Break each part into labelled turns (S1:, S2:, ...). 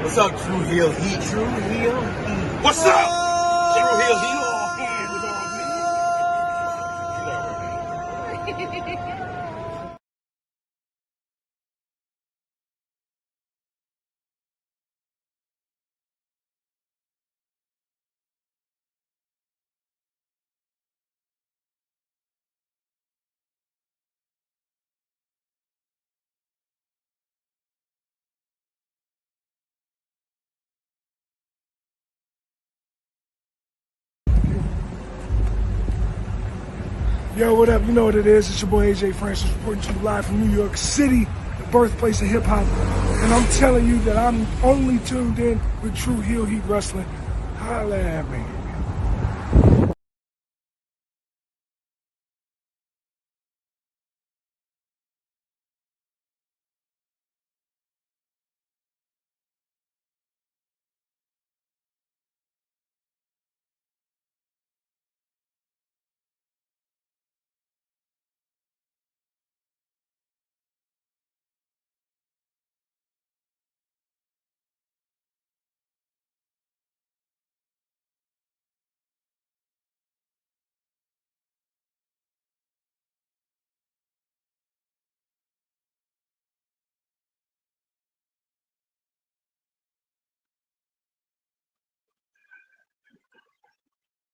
S1: What's up, True Heel Heat? True Heel Heat.
S2: What's up? True Heel Heat.
S3: Yo, what up? You know what it is. It's your boy AJ Francis reporting to you live from New York City, the birthplace of hip hop. And I'm telling you that I'm only tuned in with True Heel Heat Wrestling. Holla at me.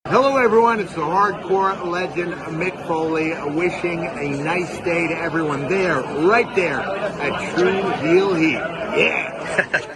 S1: Hello, everyone. It's the hardcore legend Mick Foley wishing a nice day to everyone there, right there at True Heel Heat. Yeah.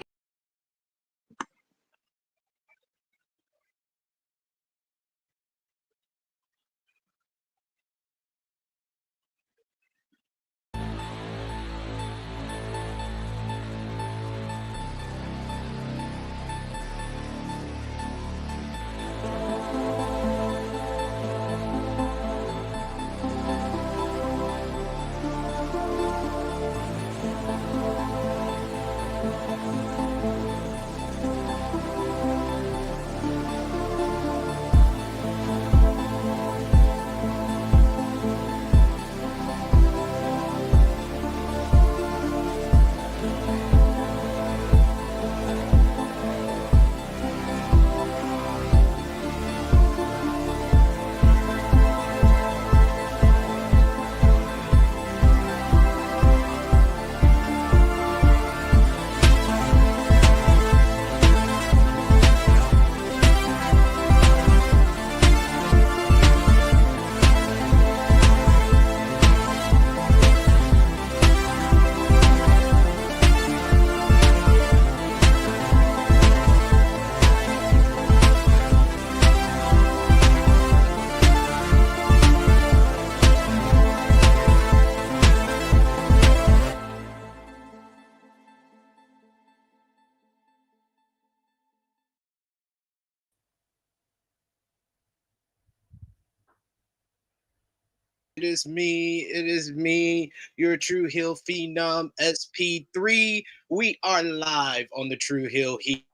S4: It is me, your True Heel Phenom SP3. We are live on the True Heel Heat.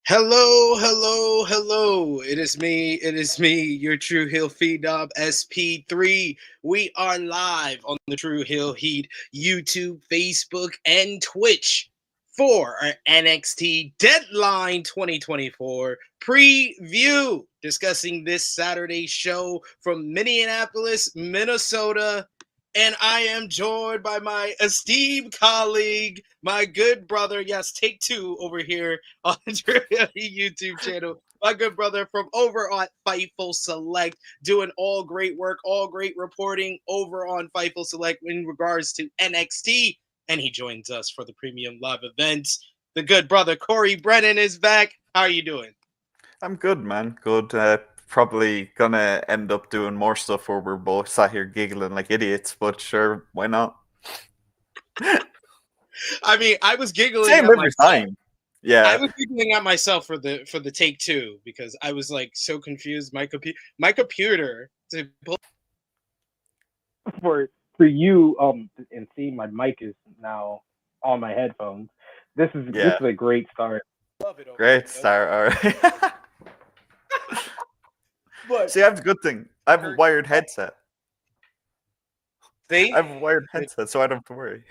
S4: Hello. It is me, your True Heel Phenom SP3. We are live on the True Heel Heat YouTube, Facebook, and Twitch. for our NXT Deadline 2024 preview, discussing this Saturday show from Minneapolis, Minnesota. And I am joined by my esteemed colleague, my good brother, yes, take two over here on the YouTube channel. My good brother from over at Fightful Select, doing all great work, all great reporting over on Fightful Select in regards to NXT. And he joins us for the premium live events. The good brother Corey Brennan is back. How are you doing?
S5: I'm good, man. Good. Probably gonna end up doing more stuff where we're both sat here giggling like idiots, but sure, why not?
S4: I mean, I was giggling
S5: Same
S4: at
S5: every
S4: myself.
S5: time. Yeah.
S4: I was giggling at myself for the take two because I was like so confused. My computer to pull.
S6: For you, and see, my mic is now on my headphones. This is a great start.
S4: Love it.
S5: Great start. All right.
S4: But
S5: see, I have a good thing. I have a wired headset.
S4: See?
S5: I have a wired headset, so I don't have to worry.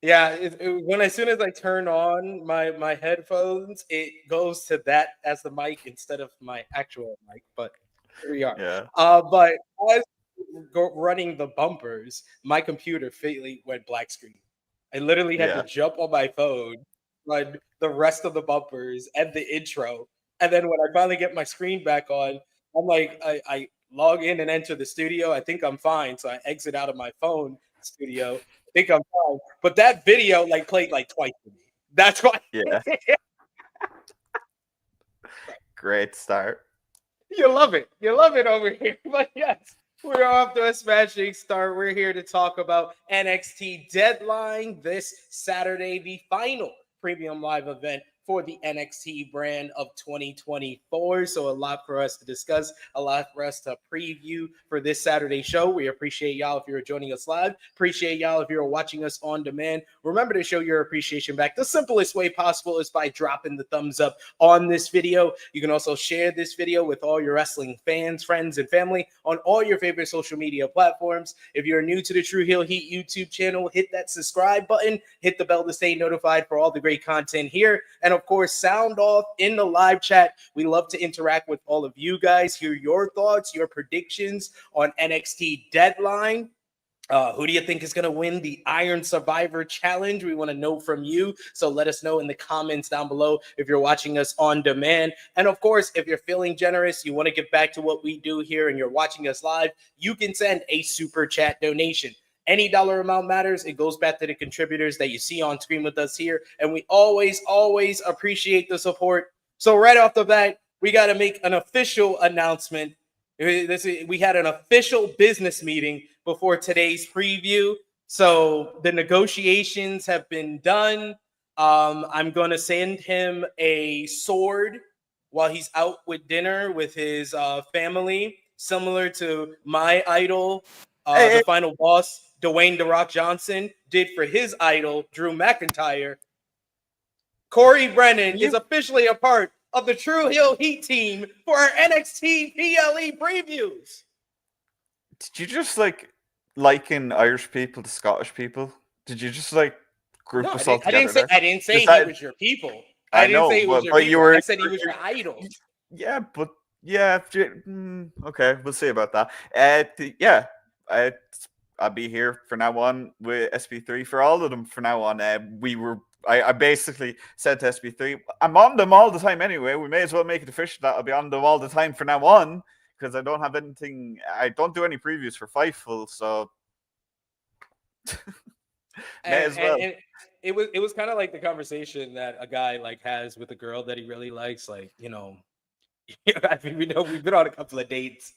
S4: Yeah, as soon as I turn on my headphones, it goes to that as the mic instead of my actual mic. But here we are.
S5: Yeah.
S4: But as running the bumpers, my computer fatally went black screen. I literally had to jump on my phone, run the rest of the bumpers and the intro. And then when I finally get my screen back on, I'm like, I log in and enter the studio. I think I'm fine. So I exit out of my phone studio. I think I'm fine. But that video played twice for me. That's why.
S5: Yeah. Great start.
S4: You love it. You love it over here. But yes, we're off to a smashing start. We're here to talk about NXT Deadline this Saturday, the final premium live event for the NXT brand of 2024. So a lot for us to discuss, a lot for us to preview for this Saturday show. We appreciate y'all if you're joining us live. Appreciate y'all if you're watching us on demand. Remember to show your appreciation back. The simplest way possible is by dropping the thumbs up on this video. You can also share this video with all your wrestling fans, friends, and family on all your favorite social media platforms. If you're new to the True Heel Heat YouTube channel, hit that subscribe button, hit the bell to stay notified for all the great content here. And of course, sound off in the live chat. We love to interact with all of you guys, hear your thoughts, your predictions on NXT Deadline. Who do you think is going to win the Iron Survivor Challenge? We want to know from you. So let us know in the comments down below if you're watching us on demand. And of course, if you're feeling generous, you want to get back to what we do here and you're watching us live, you can send a super chat donation. Any dollar amount matters. It goes back to the contributors that you see on screen with us here. And we always, always appreciate the support. So right off the bat, we got to make an official announcement. We had an official business meeting before today's preview. So the negotiations have been done. I'm going to send him a sword while he's out with dinner with his family, similar to my idol, the final boss, Dwayne "The Rock" Johnson, did for his idol, Drew McIntyre. Corey Brennan is officially a part of the True Heel Heat team for our NXT PLE previews.
S5: Did you just liken Irish people to Scottish people? Did you just group us all together?
S4: I didn't say he was your people. I didn't say he was your people. I said he was your idol.
S5: Yeah, but yeah. Okay, we'll see about that. I'll be here for now on with SB3 for all of them for now on. I basically said to SB3, I'm on them all the time anyway. We may as well make it official that I'll be on them all the time for now on because I don't have anything. I don't do any previews for Fightful, so may as well.
S4: And it was kind of like the conversation that a guy has with a girl that he really likes. I mean, we know we've been on a couple of dates.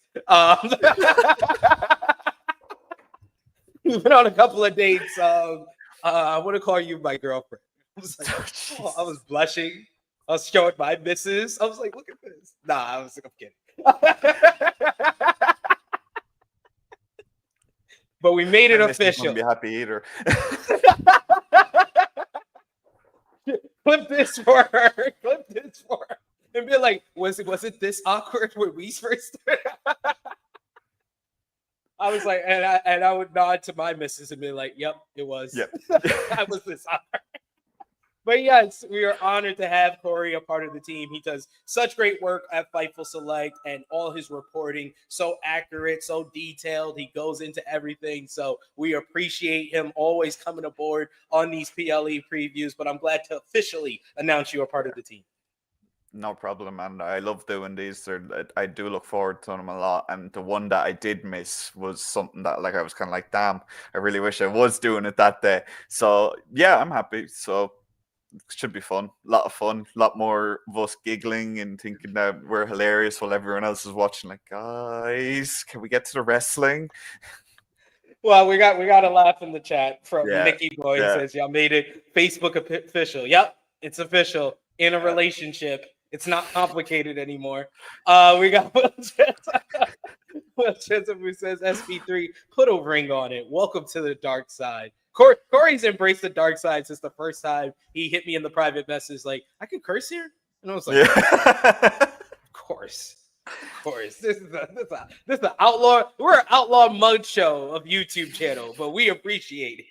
S4: We've been on a couple of dates. I want to call you my girlfriend. I was I was blushing. I was showing my missus. I was like, look at this. Nah, I'm kidding. But we made it official.
S5: Be happy either.
S4: Clip this for her. Clip this for her. And be like, was it this awkward when we first started? I was like, and I would nod to my missus and be like, yep, it was.
S5: Yep.
S4: I was this awkward. But yes, we are honored to have Corey a part of the team. He does such great work at Fightful Select, and all his reporting so accurate, so detailed. He goes into everything. So we appreciate him always coming aboard on these PLE previews. But I'm glad to officially announce you a part of the team.
S5: No problem, and I love doing these. I do look forward to them a lot. And the one that I did miss was something that, like, I was kind of like, damn, I really wish I was doing it that day. So yeah, I'm happy. So it should be fun, a lot of fun, a lot more of us giggling and thinking that we're hilarious while everyone else is watching. Like, guys, can we get to the wrestling?
S4: Well, we got a laugh in the chat from
S5: Yeah,
S4: Nikki Boy.
S5: yeah.
S4: He says, y'all made it Facebook official. Yep, it's official. In a relationship. It's not complicated anymore. We got Will Chisholm who says, SP3, put a ring on it. Welcome to the dark side. Corey's embraced the dark side since the first time he hit me in the private message, like, I can curse here? And I was like, Of course. This is the outlaw. We're an outlaw mug show of YouTube channel, but we appreciate it.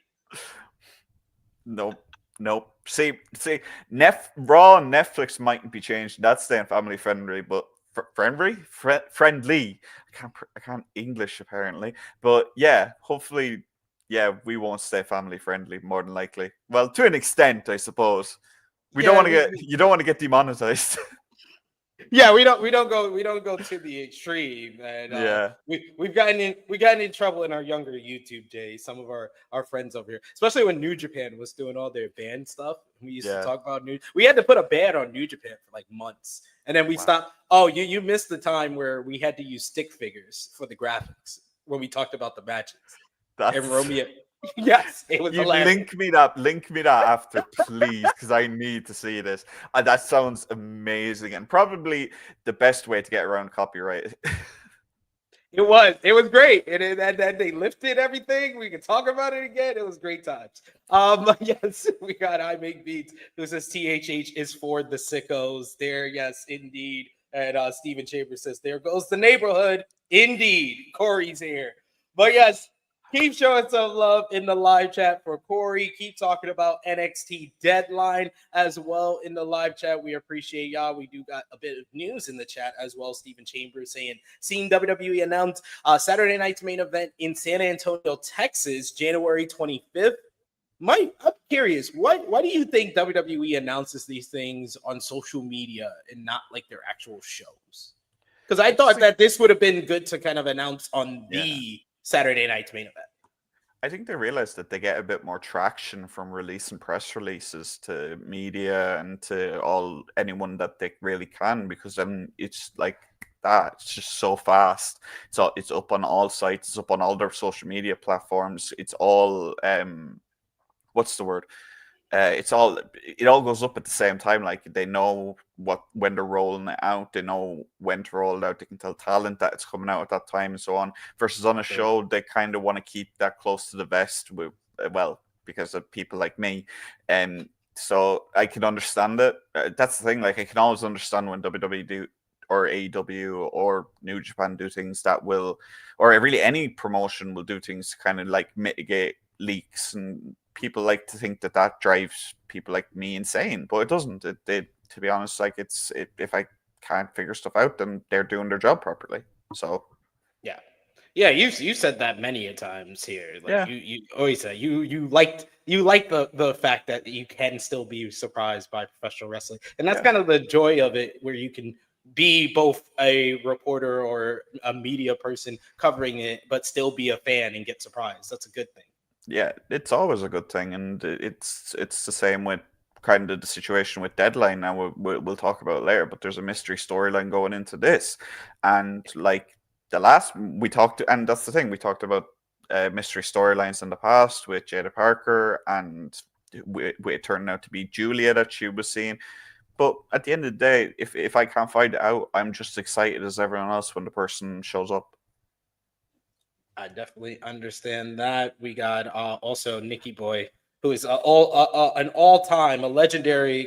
S5: Nope. See, Raw and Netflix mightn't be changed. That's staying family friendly, but friendly. I can't English apparently, but yeah, hopefully, yeah, we won't stay family friendly. More than likely, well, to an extent, I suppose. You don't want to get demonetized.
S4: Yeah, we don't go to the extreme, and we've gotten in trouble in our younger YouTube days. Some of our friends over here, especially when New Japan was doing all their ban stuff, we used to talk about we had to put a ban on New Japan for like months, and then we stopped. Oh, you missed the time where we had to use stick figures for the graphics when we talked about the matches. And Romeo. Yes, it was hilarious.
S5: Link me that after, please, because I need to see this. That sounds amazing, and probably the best way to get around copyright.
S4: It was great, and then they lifted everything. We can talk about it again. It was great times. Yes, we got I Make Beats who says THH is for the sickos. There, yes, indeed. And Steven Chambers says, there goes the neighborhood. Indeed, Corey's here. But yes. Keep showing some love in the live chat for Corey. Keep talking about NXT Deadline as well in the live chat. We appreciate y'all. We do got a bit of news in the chat as well. Stephen Chambers saying, seeing WWE announce Saturday night's main event in San Antonio, Texas, January 25th. Mike, I'm curious, why do you think WWE announces these things on social media and not like their actual shows? Because I thought that this would have been good to kind of announce on the Saturday night's main event.
S5: I think they realized that they get a bit more traction from releasing press releases to media and to anyone that they really can, because then it's like that. It's just so fast. So it's up on all sites. It's up on all their social media platforms. It's all what's the word? It all goes up at the same time. Like, they know when they're rolling it out, they know when to roll it out. They can tell talent that it's coming out at that time and so on. Versus on a show, they kind of want to keep that close to the vest because of people like me. And so I can understand it. That's the thing. Like, I can always understand when WWE do, or AEW or New Japan do things that will, or really any promotion will do things to kind of like mitigate leaks, and people like to think that drives people like me insane, but it doesn't. To be honest, like, if I can't figure stuff out, then they're doing their job properly. So
S4: yeah, you said that many a times here. Like, you always say you like the fact that you can still be surprised by professional wrestling, and that's kind of the joy of it, where you can be both a reporter or a media person covering it, but still be a fan and get surprised. That's a good thing.
S5: Yeah, it's always a good thing, and it's the same with kind of the situation with Deadline. Now we'll talk about it later, but there's a mystery storyline going into this, and like the last we talked, and that's the thing, we talked about mystery storylines in the past with Jada Parker, and it turned out to be Giulia that she was seeing. But at the end of the day, if I can't find it out, I'm just excited as everyone else when the person shows up.
S4: I definitely understand that. We got also Nikki Boy, who is an all-time, a legendary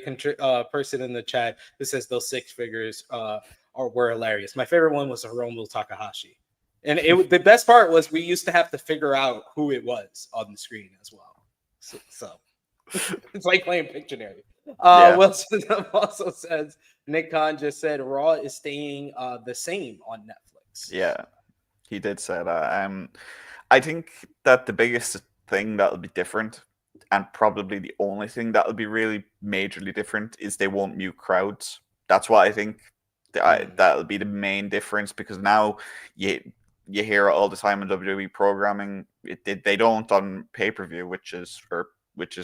S4: person in the chat, who says those six figures were hilarious. My favorite one was Hiromu Takahashi. And the best part was we used to have to figure out who it was on the screen as well. So it's like playing Pictionary. Wilson also says Nick Khan just said Raw is staying the same on Netflix.
S5: Yeah, he did say that. I think that the biggest thing that'll be different, and probably the only thing that'll be really majorly different, is they won't mute crowds. That's what I think. That'll be the main difference, because now you hear it all the time in WWE programming. They don't on pay-per-view, which is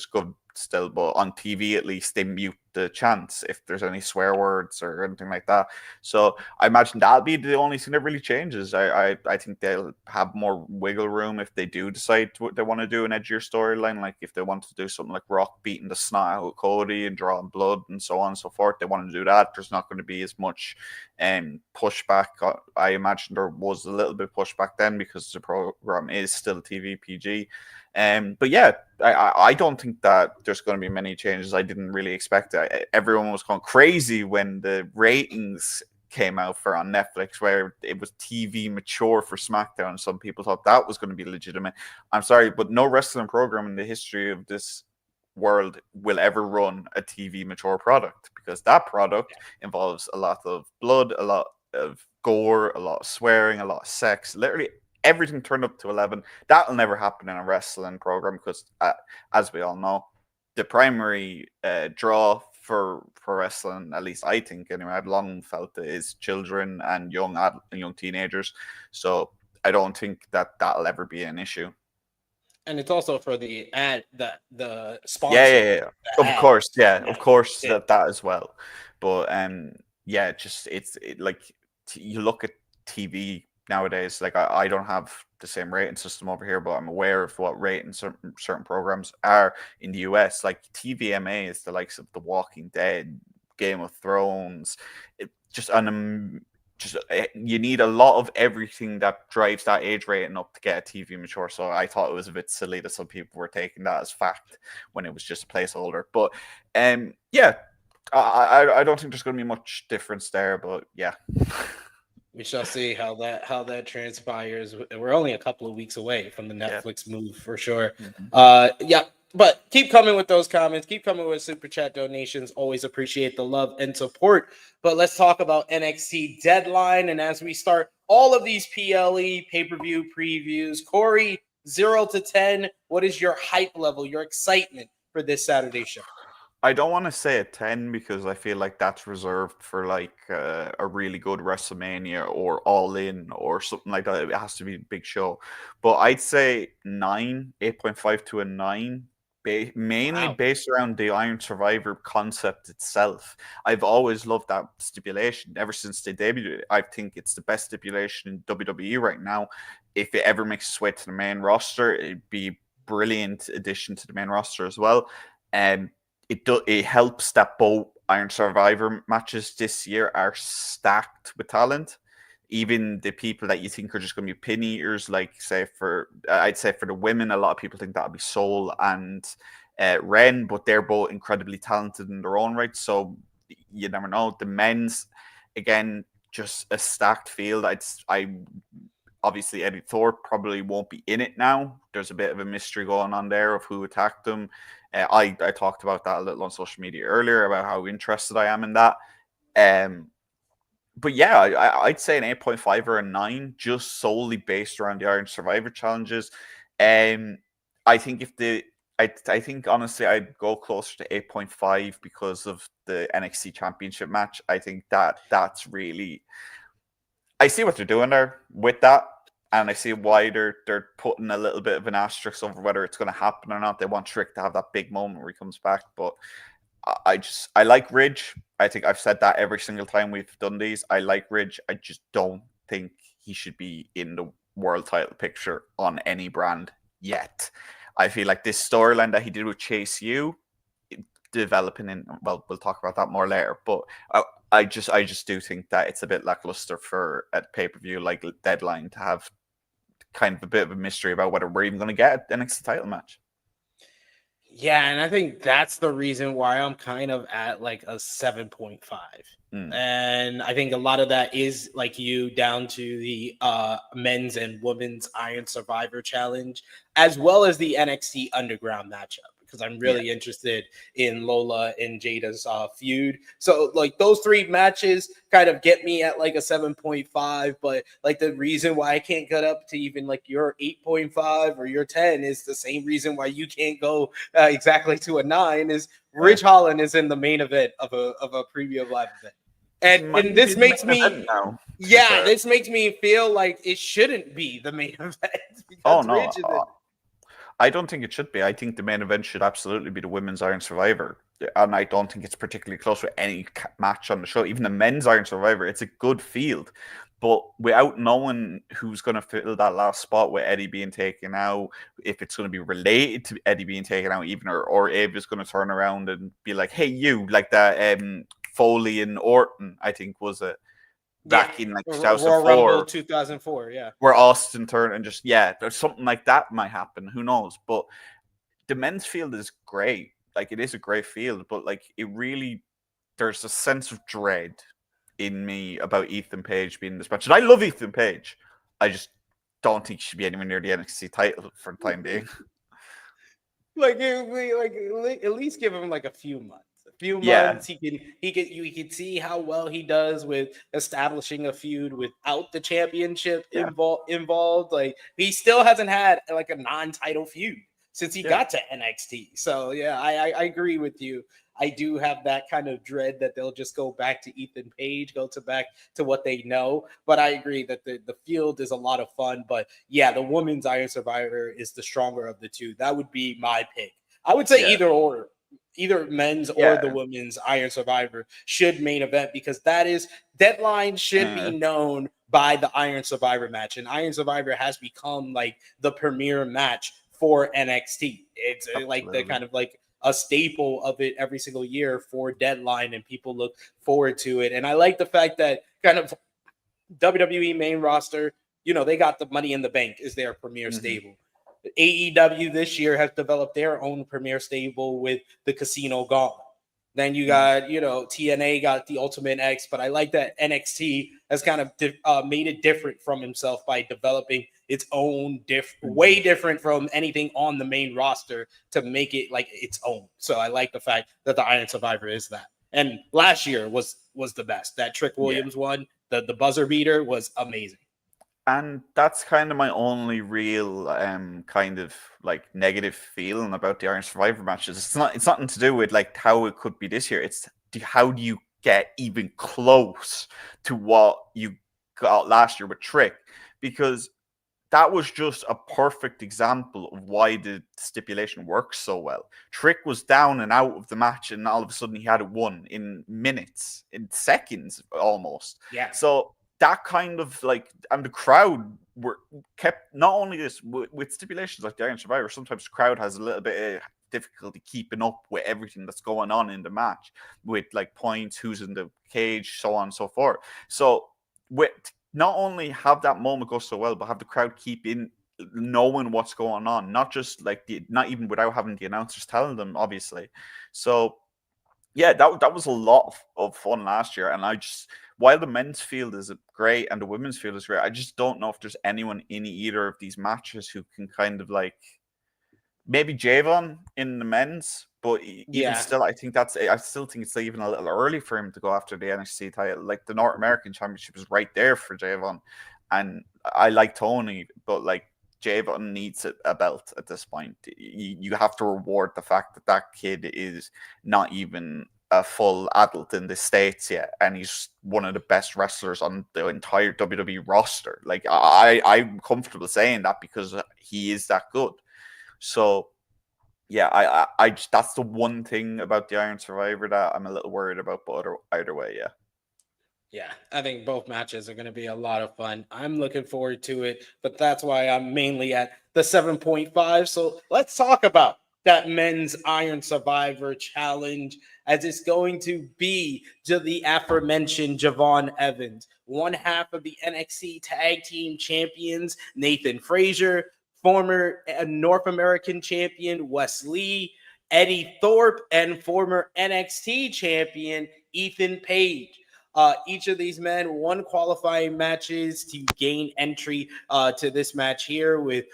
S5: good still, but on TV at least they mute the chants if there's any swear words or anything like that. So I imagine that'll be the only thing that really changes. I think they'll have more wiggle room if they do decide what they want to do, an edgier storyline, like if they want to do something like Rock beating the snot out of Cody and drawing blood and so on and so forth. They want to do that. There's not going to be as much pushback. I imagine there was a little bit of pushback then because the program is still TV PG. But yeah, I don't think that there's going to be many changes. I didn't really expect it. Everyone was going crazy when the ratings came out for on Netflix, where it was TV mature for SmackDown. Some people thought that was going to be legitimate. I'm sorry, but no wrestling program in the history of this world will ever run a TV mature product, because that product involves a lot of blood, a lot of gore, a lot of swearing, a lot of sex, literally everything turned up to 11. That'll never happen in a wrestling program, because as we all know, the primary draw for wrestling, at least I think anyway, I've long felt it, is children and young teenagers. So I don't think that that'll ever be an issue.
S4: And it's also for the ad, the sponsor.
S5: Yeah. Of course, that as well. But it's like you look at TV nowadays. Like I don't have the same rating system over here, but I'm aware of what rating certain programs are in the US. Like TVMA is the likes of The Walking Dead, Game of Thrones. You need a lot of everything that drives that age rating up to get a TV mature. So I thought it was a bit silly that some people were taking that as fact when it was just a placeholder. But I don't think there's going to be much difference there. But yeah.
S4: We shall see how that transpires. We're only a couple of weeks away from the Netflix move for sure. Mm-hmm. But keep coming with those comments. Keep coming with super chat donations. Always appreciate the love and support. But let's talk about NXT Deadline. And as we start all of these PLE pay-per-view previews, Corey, 0 to 10, what is your hype level, your excitement for this Saturday show?
S5: I don't want to say a 10 because I feel like that's reserved for like a really good WrestleMania or All In or something like that. It has to be a big show. But I'd say 8.5 to a 9, mainly based around the Iron Survivor concept itself. I've always loved that stipulation ever since they debuted. I think it's the best stipulation in WWE right now. If it ever makes its way to the main roster, it'd be a brilliant addition to the main roster as well. It helps that both Iron Survivor matches this year are stacked with talent. Even the people that you think are just going to be pin eaters, like I'd say for the women, a lot of people think that'll be Soul and Wren, but they're both incredibly talented in their own right. So you never know. The men's, again, just a stacked field. Obviously, Eddie Thorpe probably won't be in it now. There's a bit of a mystery going on there of who attacked him. I talked about that a little on social media earlier about how interested I am in that. But yeah, I'd say an 8.5 or a 9, just solely based around the Iron Survivor challenges. I think I think honestly I'd go closer to 8.5 because of the NXT Championship match. I think that's really. I see what they're doing there with that, and I see why they're putting a little bit of an asterisk over whether it's going to happen or not. They want Trick to have that big moment where he comes back, but I like Ridge. I think I've said that every single time we've done these. I like Ridge. I just don't think he should be in the world title picture on any brand yet. I feel like this storyline that he did with Chase U, developing in, well, we'll talk about that more later, but I just do think that it's a bit lackluster for a pay-per-view like Deadline to have kind of a bit of a mystery about whether we're even going to get an NXT title match.
S4: Yeah, and I think that's the reason why I'm kind of at like a 7.5. And I think a lot of that is like you down to the men's and women's Iron Survivor challenge, as well as the NXT Underground matchup. because I'm really interested in Lola and Jada's feud. So like those 3 matches kind of get me at like a 7.5, but like the reason why I can't get up to even like your 8.5 or your 10 is the same reason why you can't go exactly to a 9 is Ridge Holland is in the main event of a premium live event. And this makes me this makes me feel like it shouldn't be the main event because Ridge is in it.
S5: I don't think it should be. I think the main event should absolutely be the Women's Iron Survivor. And I don't think it's particularly close with any match on the show. Even the Men's Iron Survivor, it's a good field. But without knowing who's going to fill that last spot with Eddie being taken out, if it's going to be related to Eddie being taken out even, or Ava's going to turn around and be like, hey, you, like that Foley and Orton, I think was it. Back in like 2004,
S4: Royal Rumble 2004,
S5: where Austin turned and just there's something like that might happen. Who knows? But the men's field is great. Like it is a great field, but like it really, there's a sense of dread in me about Ethan Page being this match. And I love Ethan Page. I just don't think he should be anywhere near the NXT title for the time being.
S4: Like at least give him like a few months. Months, you can see how well he does with establishing a feud without the championship involved. Like he still hasn't had like a non-title feud since he got to NXT. So I agree with you. I do have that kind of dread that they'll just go back to Ethan Page, back to what they know. But I agree that the field is a lot of fun. But the Women's Iron Survivor is the stronger of the two. That would be my pick. I would say either men's or the women's Iron Survivor should main event because Deadline should be known by the Iron Survivor match. And Iron Survivor has become like the premier match for NXT. It's like the kind of like a staple of it every single year for Deadline, and people look forward to it. And I like the fact that kind of WWE main roster, they got the Money in the Bank is their premier stable. AEW this year has developed their own premier stable with the Casino Gauntlet. Then you got, TNA got the Ultimate X, but I like that NXT has kind of made it different from himself by developing its own way different from anything on the main roster to make it like its own. So I like the fact that the Iron Survivor is that. And last year was the best. That Trick Williams one, the buzzer beater was amazing.
S5: And that's kind of my only real kind of like negative feeling about the Iron Survivor matches. It's nothing to do with like how it could be this year. It's how do you get even close to what you got last year with Trick? Because that was just a perfect example of why the stipulation works so well. Trick was down and out of the match, and all of a sudden he had it won in minutes, in seconds almost.
S4: Yeah.
S5: So that kind of like, and the crowd were kept, not only this, with stipulations like the Iron Survivor, sometimes the crowd has a little bit of difficulty keeping up with everything that's going on in the match, with like points, who's in the cage, so on and so forth. So with not only have that moment go so well, but have the crowd keep in knowing what's going on, not just like not even without having the announcers telling them, obviously. So yeah, that was a lot of fun last year, and I just, while the men's field is great and the women's field is great, I just don't know if there's anyone in either of these matches who can kind of like, maybe Javon in the men's, but even still, I still think it's even a little early for him to go after the NXT title. Like the North American Championship is right there for Javon, and I like Tony, but like Javon needs a belt at this point. You have to reward the fact that kid is not even a full adult in the States yet, and he's one of the best wrestlers on the entire WWE roster. Like I'm comfortable saying that because he is that good. So yeah, I just, that's the one thing about the Iron Survivor that I'm a little worried about, but either way, yeah.
S4: Yeah, I think both matches are going to be a lot of fun. I'm looking forward to it, but that's why I'm mainly at the 7.5. So let's talk about that men's Iron Survivor challenge, as it's going to be to the aforementioned Javon Evans, one half of the NXT Tag Team Champions, Nathan Frazier, former North American Champion Wes Lee, Eddie Thorpe, and former NXT Champion Ethan Page. Each of these men won qualifying matches to gain entry to this match here, with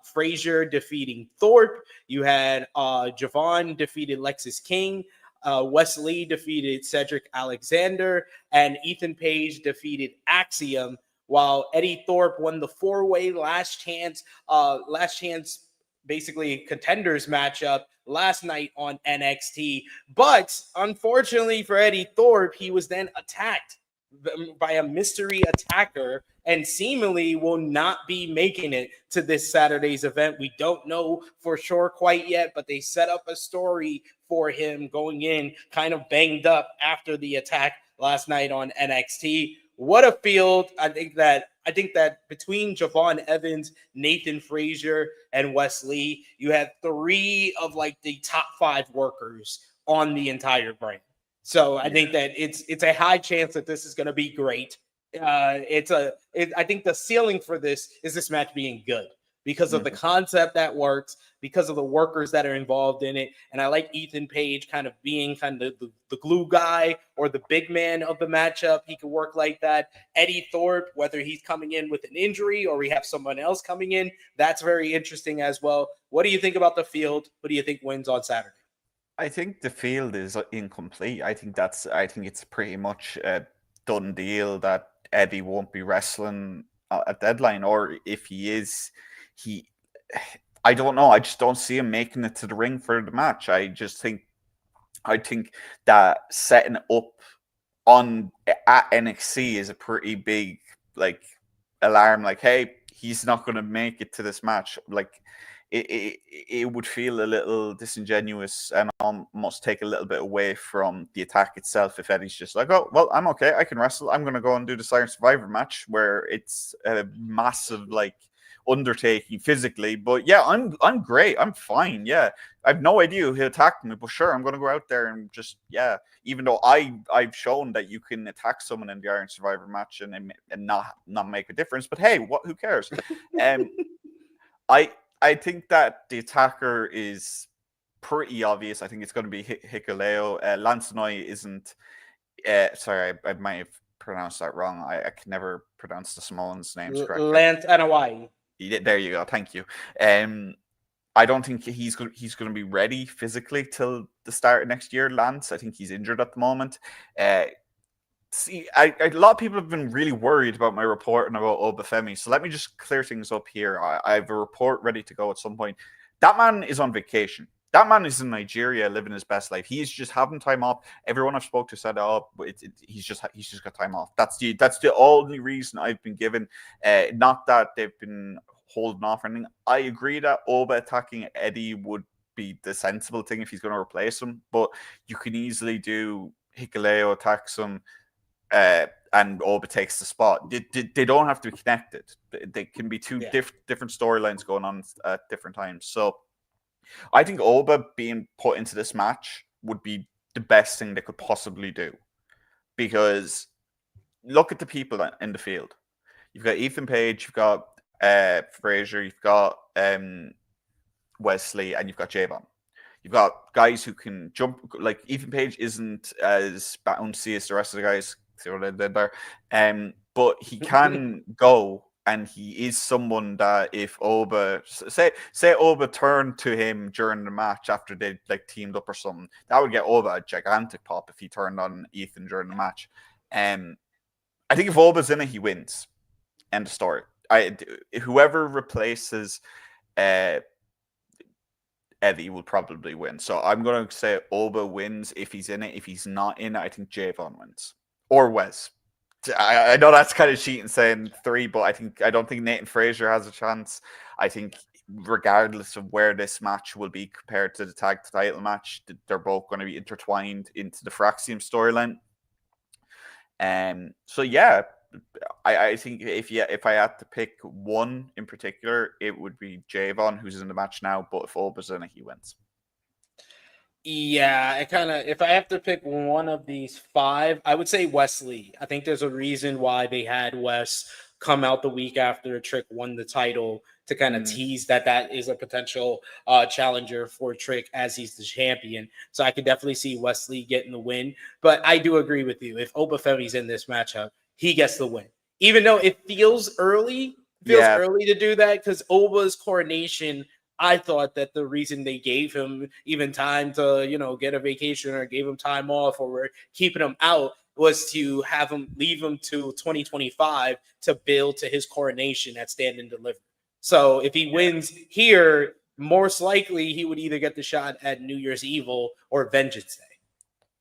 S4: Frazier defeating Thorpe. You had Javon defeated Lexis King. Wesley defeated Cedric Alexander, and Ethan Page defeated Axiom, while Eddie Thorpe won the four-way last chance basically contenders matchup last night on NXT. But unfortunately for Eddie Thorpe, he was then attacked by a mystery attacker and seemingly will not be making it to this Saturday's event. We don't know for sure quite yet, but they set up a story for him going in kind of banged up after the attack last night on NXT. What a field. I think that between Javon Evans, Nathan Frazier, and Wesley, you have three of like the top 5 workers on the entire brand. So I think that it's a high chance that this is going to be great. I think the ceiling for this is this match being good because of the concept that works, because of the workers that are involved in it. And I like Ethan Page kind of being kind of the glue guy or the big man of the matchup. He can work like that. Eddie Thorpe, whether he's coming in with an injury or we have someone else coming in, that's very interesting as well. What do you think about the field? What do you think wins on Saturday?
S5: I think the field is incomplete. I think it's pretty much a done deal that Eddie won't be wrestling at Deadline, or if he is, I don't know. I just don't see him making it to the ring for the match. I think that setting up at NXT is a pretty big alarm. Like, hey, he's not going to make it to this match. Like, it would feel a little disingenuous and almost take a little bit away from the attack itself if Eddie's just like, oh, well, I'm okay, I can wrestle. I'm going to go and do the Siren Survivor match where it's a massive undertaking physically. But yeah, I'm great. I'm fine. Yeah, I have no idea who attacked me, but sure, I'm going to go out there and just even though I've shown that you can attack someone in the Iron Survivor match and not make a difference. But hey, who cares? I think that the attacker is pretty obvious. I think it's going to be Hikuleo. Lance isn't. Sorry, I might have pronounced that wrong. I can never pronounce the Samoans' names correctly.
S4: Lance Anoa'i.
S5: There you go. Thank you. I don't think he's going to be ready physically till the start of next year. Lance, I think he's injured at the moment. See, a lot of people have been really worried about my reporting about Obafemi. So let me just clear things up here. I have a report ready to go at some point. That man is on vacation. That man is in Nigeria living his best life. He's just having time off. Everyone I've spoke to said, "Oh, he's just got time off." That's the only reason I've been given. Not that they've been holding off or anything. I agree that Oba attacking Eddie would be the sensible thing if he's going to replace him. But you can easily do Hikuleo attacks him. And Oba takes the spot. They don't have to be connected. They can be two different storylines going on at different times. So I think Oba being put into this match would be the best thing they could possibly do. Because look at the people in the field. You've got Ethan Page, you've got Frazier, you've got Wesley, and you've got Javon. You've got guys who can jump. Like Ethan Page isn't as bouncy as the rest of the guys. See what I did there? But he can go, and he is someone that if Oba say Oba turned to him during the match after they teamed up or something, that would get Oba a gigantic pop if he turned on Ethan during the match. I think if Oba's in it, he wins. End of story. Whoever replaces Eddie will probably win. So I'm going to say Oba wins if he's in it. If he's not in it, I think Javon wins. Or Wes. I know that's kind of cheating saying 3, but I don't think Nathan Frazier has a chance. I think regardless of where this match will be compared to the tag title match, they're both going to be intertwined into the Fraxium storyline. So yeah, I think if I had to pick one in particular, it would be Javon, who's in the match now. But if Oba's in it, he wins.
S4: Yeah, if I have to pick one of these 5, I would say Wesley. I think there's a reason why they had Wes come out the week after Trick won the title to kind of tease that is a potential challenger for Trick as he's the champion. So I could definitely see Wesley getting the win. But I do agree with you. If Oba Femi's in this matchup, he gets the win. Even though it feels early to do that, because Oba's coronation, I thought that the reason they gave him even time to, get a vacation or gave him time off or were keeping him out was to have him leave him to 2025 to build to his coronation at Stand and Deliver. So if he wins here, most likely he would either get the shot at New Year's Evil or Vengeance Day.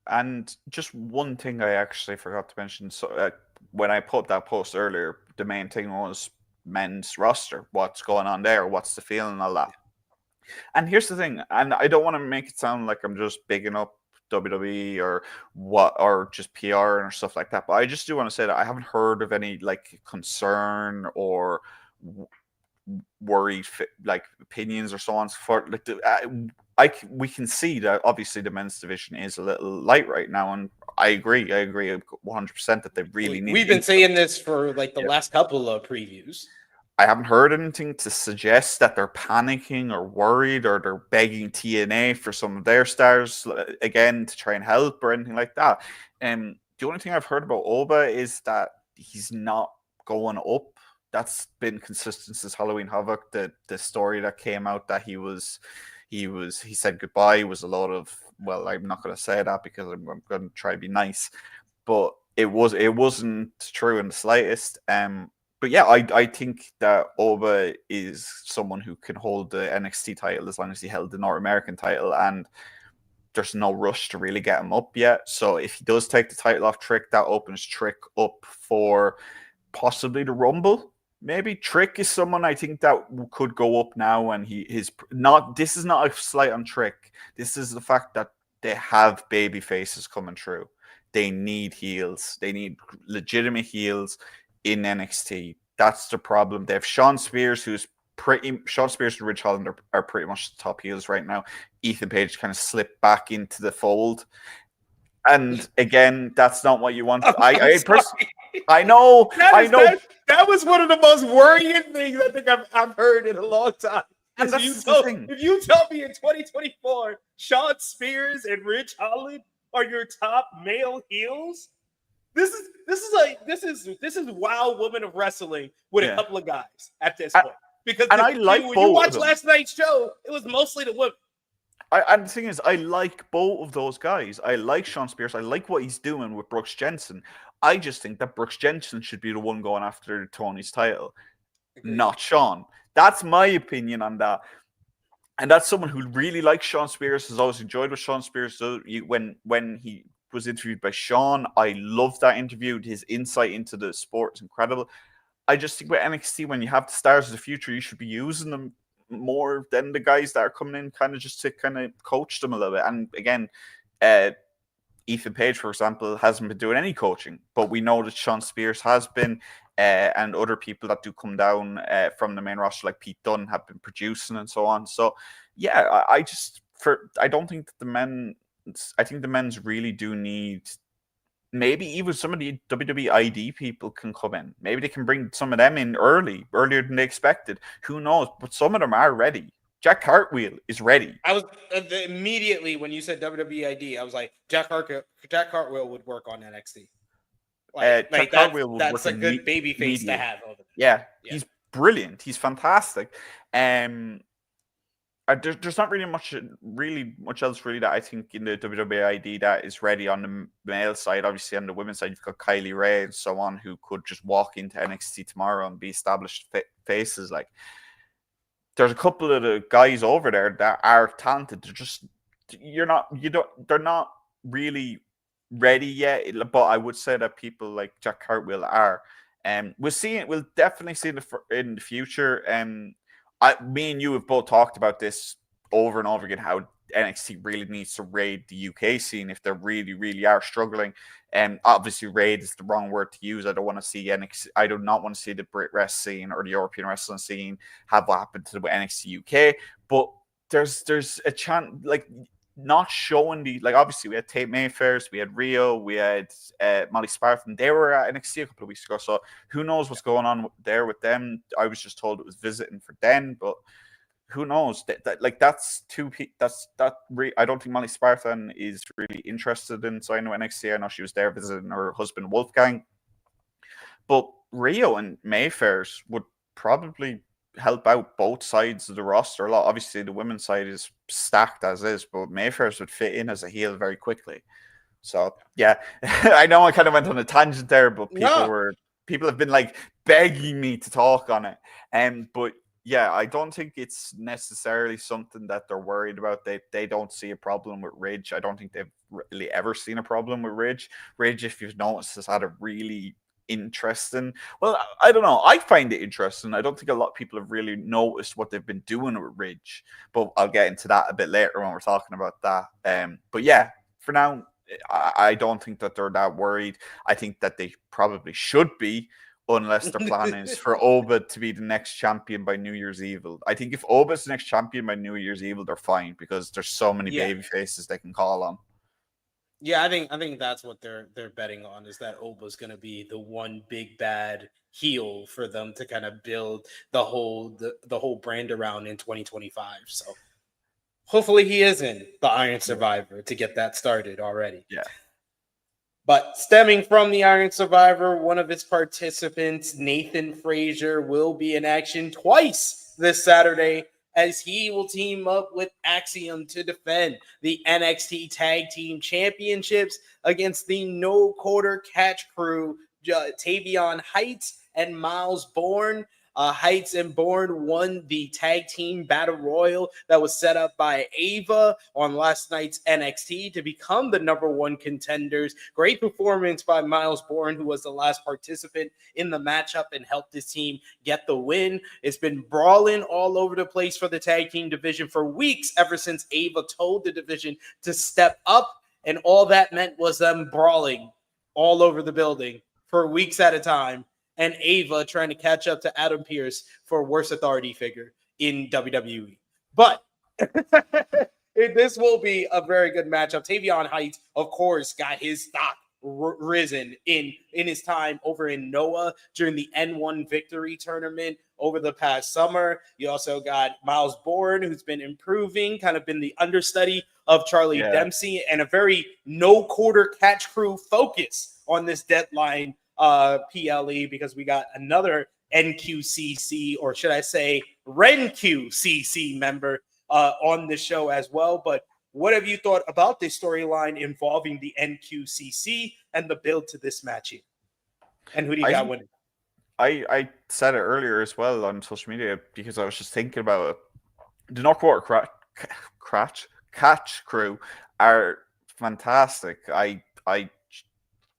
S5: And just one thing I actually forgot to mention. So when I put that post earlier, the main thing was men's roster. What's going on there? What's the feeling and all that? And here's the thing, and I don't want to make it sound like I'm just bigging up WWE or just PR or stuff like that, but I just do want to say that I haven't heard of any like concern or worried like opinions or so on for like we can see that obviously the men's division is a little light right now, and I agree 100% that they really need.
S4: We've been saying this for like the last couple of previews.
S5: I haven't heard anything to suggest that they're panicking or worried or they're begging TNA for some of their stars again to try and help or anything like that. The only thing I've heard about Oba is that he's not going up. That's been consistent since Halloween Havoc. The story that came out that he said goodbye was a lot of, well, I'm not going to say that because I'm going to try to be nice, but it wasn't true in the slightest. But yeah, I think that Oba is someone who can hold the NXT title as long as he held the North American title, and there's no rush to really get him up yet. So if he does take the title off Trick, that opens Trick up for possibly the Rumble. Maybe Trick is someone I think that could go up now, and this is not a slight on Trick. This is the fact that they have baby faces coming through. They need heels. They need legitimate heels in NXT. That's the problem. They have Sean Spears and Ridge Holland are pretty much the top heels right now. Ethan Page kind of slipped back into the fold. And again, that's not what you want. I know.
S4: That was one of the most worrying things I think I've heard in a long time. If you tell me in 2024, Sean Spears and Ridge Holland are your top male heels, this is Wild Woman of Wrestling with a couple of guys at this point. Because when you watch last night's show, it was mostly the women.
S5: And the thing is, I like both of those guys. I like Sean Spears. I like what he's doing with Brooks Jensen. I just think that Brooks Jensen should be the one going after Tony's title, not Sean. That's my opinion on that. And that's someone who really likes Sean Spears, has always enjoyed what Sean Spears does. When he was interviewed by Sean, I loved that interview. His insight into the sport is incredible. I just think with NXT, when you have the stars of the future, you should be using them more than the guys that are coming in kind of just to kind of coach them a little bit. And again, Ethan Page, for example, hasn't been doing any coaching, but we know that Sean Spears has been, and other people that do come down from the main roster, like Pete Dunne, have been producing and so on. So yeah, I don't think that I think the men's really do need, maybe even some of the WWE ID people can come in. Maybe they can bring some of them in earlier than they expected. Who knows? But some of them are ready. Jack Cartwheel is ready.
S4: I was immediately when you said WWE ID, I was like, Jack Cartwheel would work on NXT. That's a good baby face to have over there.
S5: Yeah, he's brilliant. He's fantastic. There's not really much else that I think in the WWE ID that is ready on the male side. Obviously, on the women's side, you've got Kylie Ray and so on who could just walk into NXT tomorrow and be established faces. Like, there's a couple of the guys over there that are talented. They're not really ready yet. But I would say that people like Jack Cartwheel are. We'll definitely see it in the future. Me and you have both talked about this over and over again, how NXT really needs to raid the UK scene if they really, really are struggling. Obviously, raid is the wrong word to use. I don't want to see NXT. I do not want to see the Brit Rest scene or the European wrestling scene have what happened to the NXT UK. But there's a chance, like, not showing the, like, obviously we had Tate Mayfairs, we had Rio, we had Molly Spartan. They were at NXT a couple of weeks ago, so who knows what's going on there with them. I was just told it was visiting for Den, but who knows? That's I don't think Molly Spartan is really interested in signing with NXT. I know she was there visiting her husband Wolfgang, but Rio and Mayfairs would probably help out both sides of the roster a lot. Obviously, the women's side is stacked as is, but Mayfairs would fit in as a heel very quickly. So yeah, I know I kind of went on a tangent there, but people have been like begging me to talk on it. But yeah, I don't think it's necessarily something that they're worried about. They don't see a problem with Ridge. I don't think they've really ever seen a problem with Ridge. Ridge, if you've noticed, has had a really interesting, well, I don't know, I find it interesting. I don't think a lot of people have really noticed what they've been doing with Ridge, but I'll get into that a bit later when we're talking about that. But yeah, for now, I don't think that they're that worried. I think that they probably should be, unless their plan is for Oba to be the next champion by New Year's Evil. I think if Oba's the next champion by New Year's Evil, they're fine, because there's so many baby faces they can call on.
S4: Yeah, I think that's what they're betting on, is that Oba's going to be the one big bad heel for them to kind of build the whole brand around in 2025. So hopefully he is in the Iron Survivor to get that started already.
S5: Yeah.
S4: But stemming from the Iron Survivor, one of its participants, Nathan Frazier, will be in action twice this Saturday, as he will team up with Axiom to defend the NXT Tag Team Championships against the No Quarter Catch Crew, Tavion Heights and Miles Bourne. Heights and Bourne won the tag team battle royal that was set up by Ava on last night's NXT to become the #1 contenders. Great performance by Miles Bourne, who was the last participant in the matchup and helped his team get the win. It's been brawling all over the place for the tag team division for weeks, ever since Ava told the division to step up, and all that meant was them brawling all over the building for weeks at a time, and Ava trying to catch up to Adam Pearce for worst authority figure in WWE. But this will be a very good matchup. Tavion Heights, of course, got his stock risen in his time over in Noah during the N1 Victory Tournament over the past summer. You also got Miles Bourne, who's been improving, kind of been the understudy of Charlie Dempsey, and a very No Quarter Catch Crew focus on this Deadline PLE, because we got another NQCC, or should I say Wren QCC member on the show as well. But what have you thought about this storyline involving the NQCC and the build to this match here? And who do you got winning?
S5: I said it earlier as well on social media, because I was just thinking about it. The No Quarter Catch Crew are fantastic. I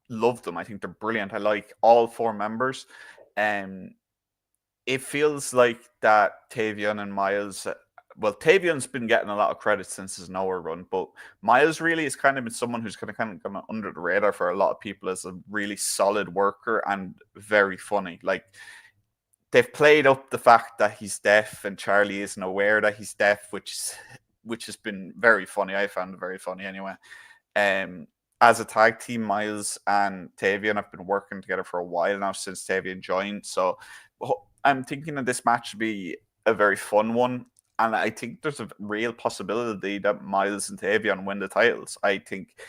S5: love them. I think they're brilliant. I like all 4 members. It feels like that Tavion and Miles, well, Tavion's been getting a lot of credit since his Noah run, but Miles really has kind of been someone who's kind of gone under the radar for a lot of people as a really solid worker and very funny. Like, they've played up the fact that he's deaf, and Charlie isn't aware that he's deaf, which has been very funny. I found it very funny anyway. As a tag team, Miles and Tavion have been working together for a while now, since Tavion joined. So I'm thinking that this match will be a very fun one. And I think there's a real possibility that Miles and Tavion win the titles. I think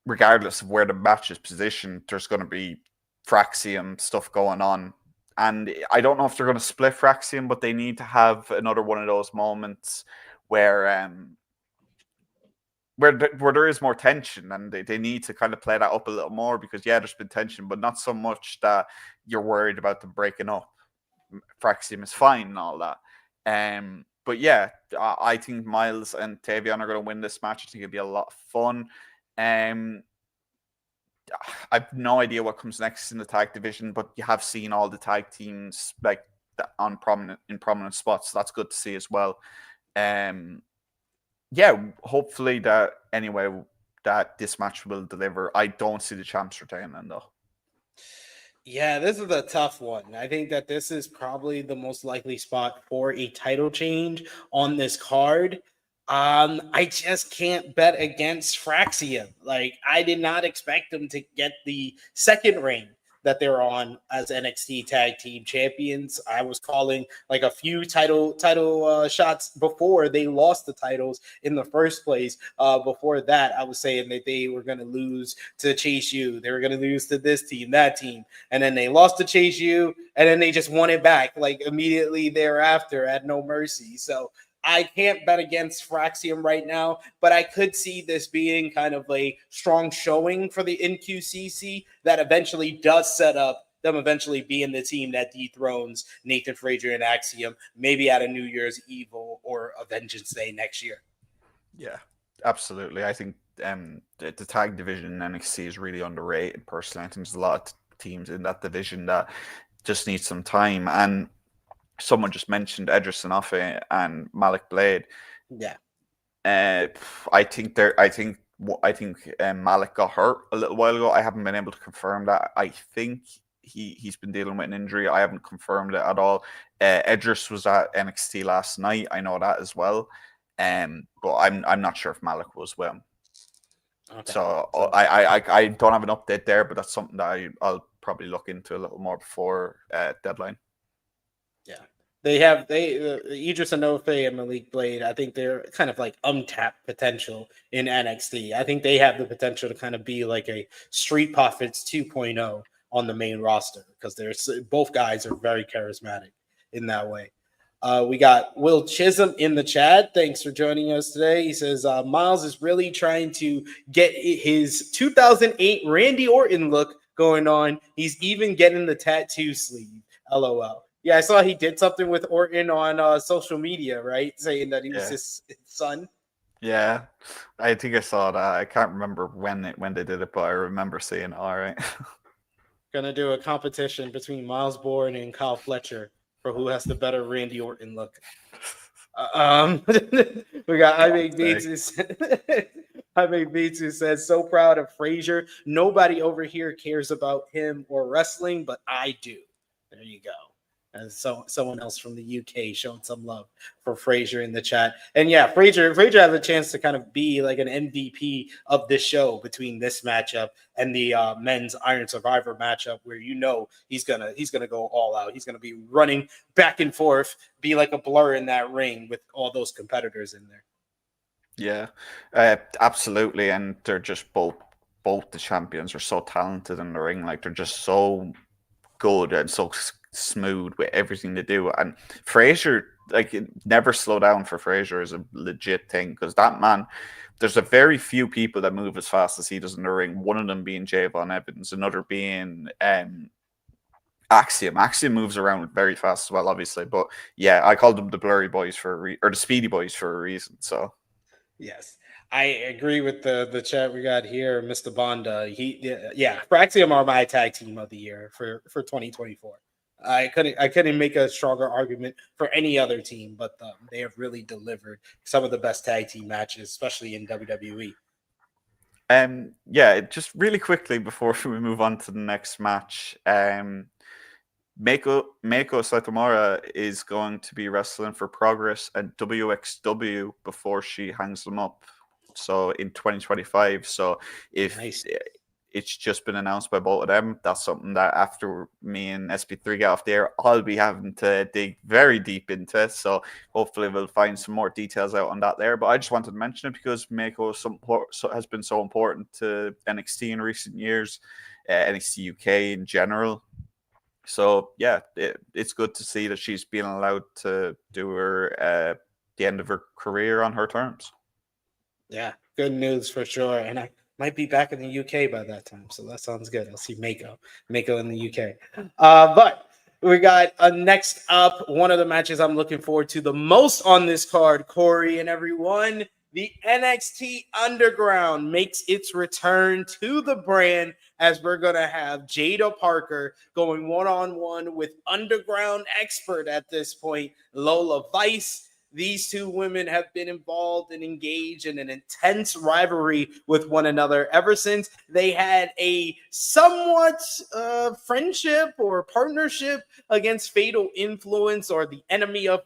S5: regardless of where the match is positioned, there's going to be Fraxium stuff going on. And I don't know if they're going to split Fraxium, but they need to have another one of those moments where there is more tension, and they need to kind of play that up a little more, because there's been tension, but not so much that you're worried about them breaking up. Fraxium is fine and all that. But yeah, I think Miles and Tavion are going to win this match. I think it'll be a lot of fun. I've no idea what comes next in the tag division, but you have seen all the tag teams like in prominent spots. So that's good to see as well. Hopefully that this match will deliver. I don't see the champs retaining though.
S4: Yeah, this is a tough one. I think that this is probably the most likely spot for a title change on this card. I just can't bet against Fraxium. Like, I did not expect them to get the second reign that they're on as NXT Tag Team Champions. I was calling like a few title shots before they lost the titles in the first place. Before that, I was saying that they were going to lose to Chase U. They were going to lose to this team, that team, and then they lost to Chase U, and then they just won it back like immediately thereafter at No Mercy. So I can't bet against Fraxium right now, but I could see this being kind of a strong showing for the NQCC that eventually does set up them eventually being the team that dethrones Nathan Frazier and Axiom, maybe at a New Year's Eve or a Vengeance Day next year.
S5: Yeah, absolutely. I think the tag division in NXT is really underrated. Personally, I think there's a lot of teams in that division that just need some time. And someone just mentioned Edris Enofe and Malik Blade.
S4: Yeah.
S5: I think Malik got hurt a little while ago. I haven't been able to confirm that. I think he's been dealing with an injury. I haven't confirmed it at all. Edris was at NXT last night. I know that as well. But I'm not sure if Malik was well. Okay. So I don't have an update there, but that's something that I'll probably look into a little more before deadline.
S4: Yeah, they have Idris Enofe and Malik Blade. I think they're kind of like untapped potential in NXT. I think they have the potential to kind of be like a Street Profits 2.0 on the main roster because both guys are very charismatic in that way. We got Will Chisholm in the chat. Thanks for joining us today. He says Miles is really trying to get his 2008 Randy Orton look going on. He's even getting the tattoo sleeve. LOL. Yeah, I saw he did something with Orton on social media, right? Saying that he was his son.
S5: Yeah, I think I saw that. I can't remember when they did it, but I remember seeing it. All right.
S4: Gonna do a competition between Miles Bourne and Kyle Fletcher for who has the better Randy Orton look. We got I Make Beats who says, so proud of Frazier. Nobody over here cares about him or wrestling, but I do. There you go. And so someone else from the UK showing some love for Frazier in the chat. And yeah, Frazier has a chance to kind of be like an MVP of this show between this matchup and the men's Iron Survivor matchup, where he's gonna go all out. He's gonna be running back and forth, be like a blur in that ring with all those competitors in there.
S5: Yeah, absolutely. And they're just both the champions are so talented in the ring. Like, they're just so good and so smooth with everything they do. And Frazier, like, never slow down for Frazier is a legit thing, because that man, there's a very few people that move as fast as he does in the ring. One of them being Javon Evans, another being Axiom. Axiom moves around very fast as well, obviously. But yeah, I called them the blurry boys or the speedy boys for a reason. So
S4: yes, I agree with the chat we got here, Mr. Bonda. Fraxium are my tag team of the year for 2024. I couldn't make a stronger argument for any other team, but they have really delivered some of the best tag team matches, especially in WWE.
S5: Just really quickly before we move on to the next match, Meiko Satomura is going to be wrestling for Progress and WXW before she hangs them up. So in 2025. So it's just been announced by both of them. That's something that after me and SP3 get off the air, I'll be having to dig very deep into. So hopefully we'll find some more details out on that there. But I just wanted to mention it because Meiko has been so important to NXT in recent years, NXT UK in general. So yeah, it's good to see that she's being allowed to do the end of her career on her terms.
S4: Yeah, good news for sure. And I might be back in the UK by that time, so that sounds good. I'll see Meiko in the UK. But we got next up, one of the matches I'm looking forward to the most on this card, Corey and everyone. The NXT Underground makes its return to the brand as we're going to have Jada Parker going one-on-one with Underground expert at this point, Lola Vice. These two women have been involved and engaged in an intense rivalry with one another ever since they had a somewhat friendship or partnership against Fatal Influence, or the enemy of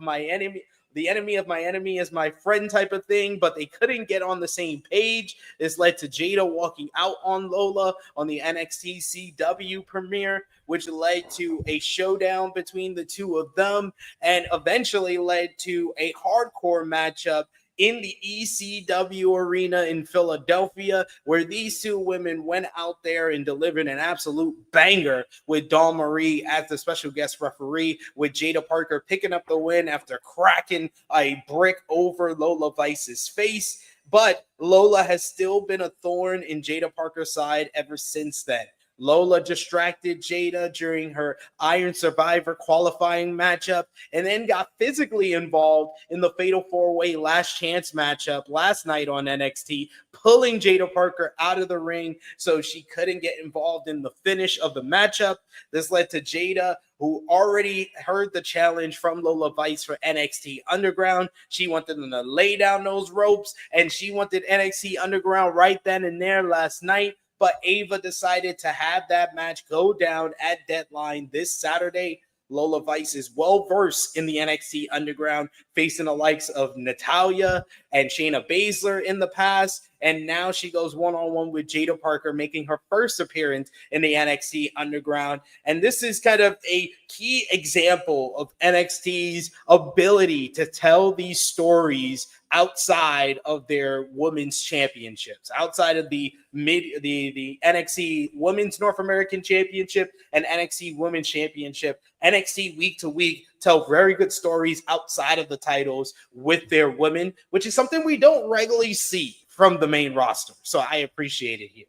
S4: my enemy. the enemy of my enemy is my friend type of thing, but they couldn't get on the same page. This led to Jada walking out on Lola on the NXT CW premiere, which led to a showdown between the two of them and eventually led to a hardcore matchup in the ECW arena in Philadelphia, where these two women went out there and delivered an absolute banger with Dawn Marie as the special guest referee, with Jada Parker picking up the win after cracking a brick over Lola Vice's face. But Lola has still been a thorn in Jada Parker's side ever since then. Lola distracted Jada during her Iron Survivor qualifying matchup and then got physically involved in the Fatal 4-Way Last Chance matchup last night on NXT, pulling Jada Parker out of the ring so she couldn't get involved in the finish of the matchup. This led to Jada, who already heard the challenge from Lola Vice for NXT Underground. She wanted them to lay down those ropes, and she wanted NXT Underground right then and there last night. But Ava decided to have that match go down at Deadline this Saturday. Lola Vice is well-versed in the NXT Underground, facing the likes of Natalya and Shayna Baszler in the past. And now she goes one-on-one with Jada Parker, making her first appearance in the NXT Underground. And this is kind of a key example of NXT's ability to tell these stories outside of their women's championships, outside of the NXT Women's North American Championship and NXT Women's Championship. NXT week to week tell very good stories outside of the titles with their women, which is something we don't regularly see from the main roster. So I appreciate it here.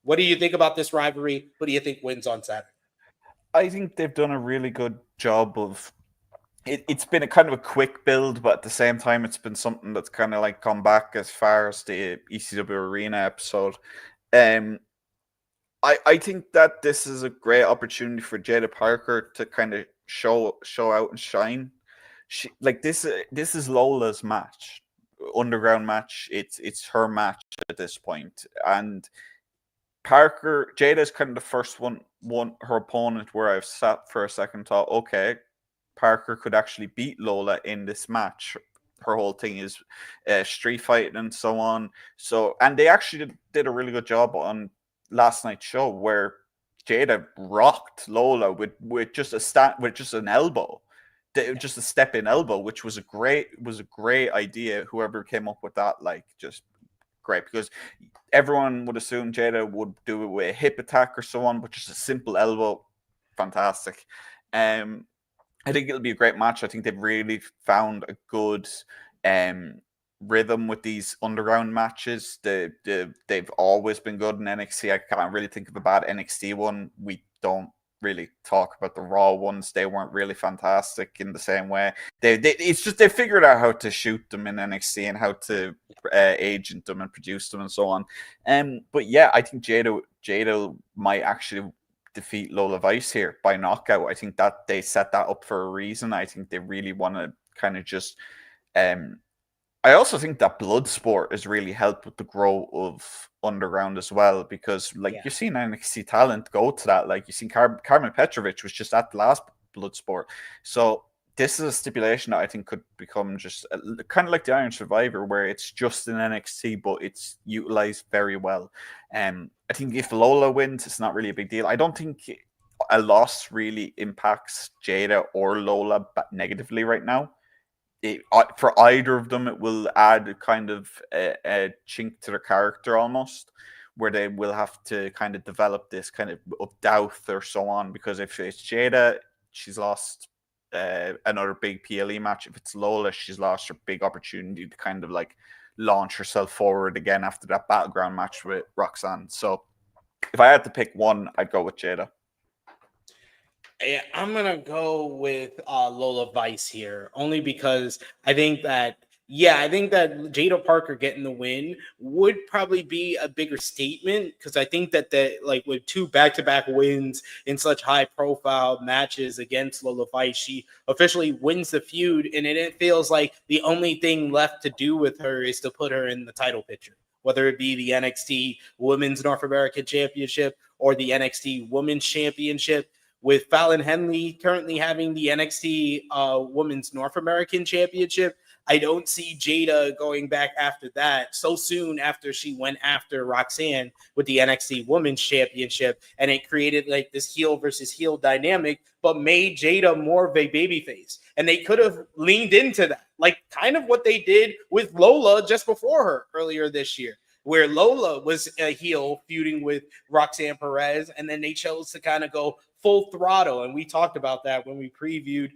S4: What do you think about this rivalry? Who do you think wins on Saturday?
S5: I think they've done a really good job of it's been a kind of a quick build, but at the same time, it's been something that's kind of like gone back as far as the ECW Arena episode. I think that this is a great opportunity for Jada Parker to kind of show out and shine. This is Lola's match, underground match. It's her match at this point, and Jada is kind of the first one her opponent where I've sat for a second, thought, okay, Parker could actually beat Lola in this match. Her whole thing is street fighting and so on. So, and they actually did a really good job on last night's show where Jada rocked Lola with just an elbow, just a step in elbow, which was a great idea. Whoever came up with that, like, just great, because everyone would assume Jada would do it with a hip attack or so on, but just a simple elbow, fantastic. I think it'll be a great match. I think they've really found a good rhythm with these underground matches. They've always been good in NXT. I can't really think of a bad NXT one. We don't really talk about the Raw ones. They weren't really fantastic in the same way. It's just they figured out how to shoot them in NXT and how to agent them and produce them and so on. But yeah, I think Jada might actually defeat Lola Vice here by knockout. I think that they set that up for a reason. I think they really want to kind of just I also think that Bloodsport has really helped with the growth of underground as well, because you've seen NXT talent go to that. Like, you've seen Carmen Petrovic was just at the last Bloodsport. So this is a stipulation that I think could become just kind of like the Iron Survivor, where it's just in NXT, but it's utilized very well. I think if Lola wins, it's not really a big deal. I don't think a loss really impacts Jada or Lola negatively right now. For either of them, it will add a kind of a chink to their character almost, where they will have to kind of develop this kind of doubt or so on. Because if it's Jada, she's lost another big PLE match. If it's Lola, she's lost her big opportunity to kind of like launch herself forward again after that Battleground match with Roxanne. So if I had to pick one, I'd go with Jada.
S4: Yeah, I'm going to go with Lola Vice here, only because I think that Jada Parker getting the win would probably be a bigger statement, because I think that with two back-to-back wins in such high-profile matches against Lola Vice, she officially wins the feud, and it feels like the only thing left to do with her is to put her in the title picture, whether it be the NXT Women's North American Championship or the NXT Women's Championship. with Fallon Henley currently having the NXT Women's North American Championship, I don't see Jada going back after that so soon after she went after Roxanne with the NXT Women's Championship, and it created like this heel versus heel dynamic, but made Jada more of a babyface. And they could have leaned into that, like kind of what they did with Lola just before her earlier this year, where Lola was a heel feuding with Roxanne Perez, and then they chose to kind of go full throttle. And we talked about that when we previewed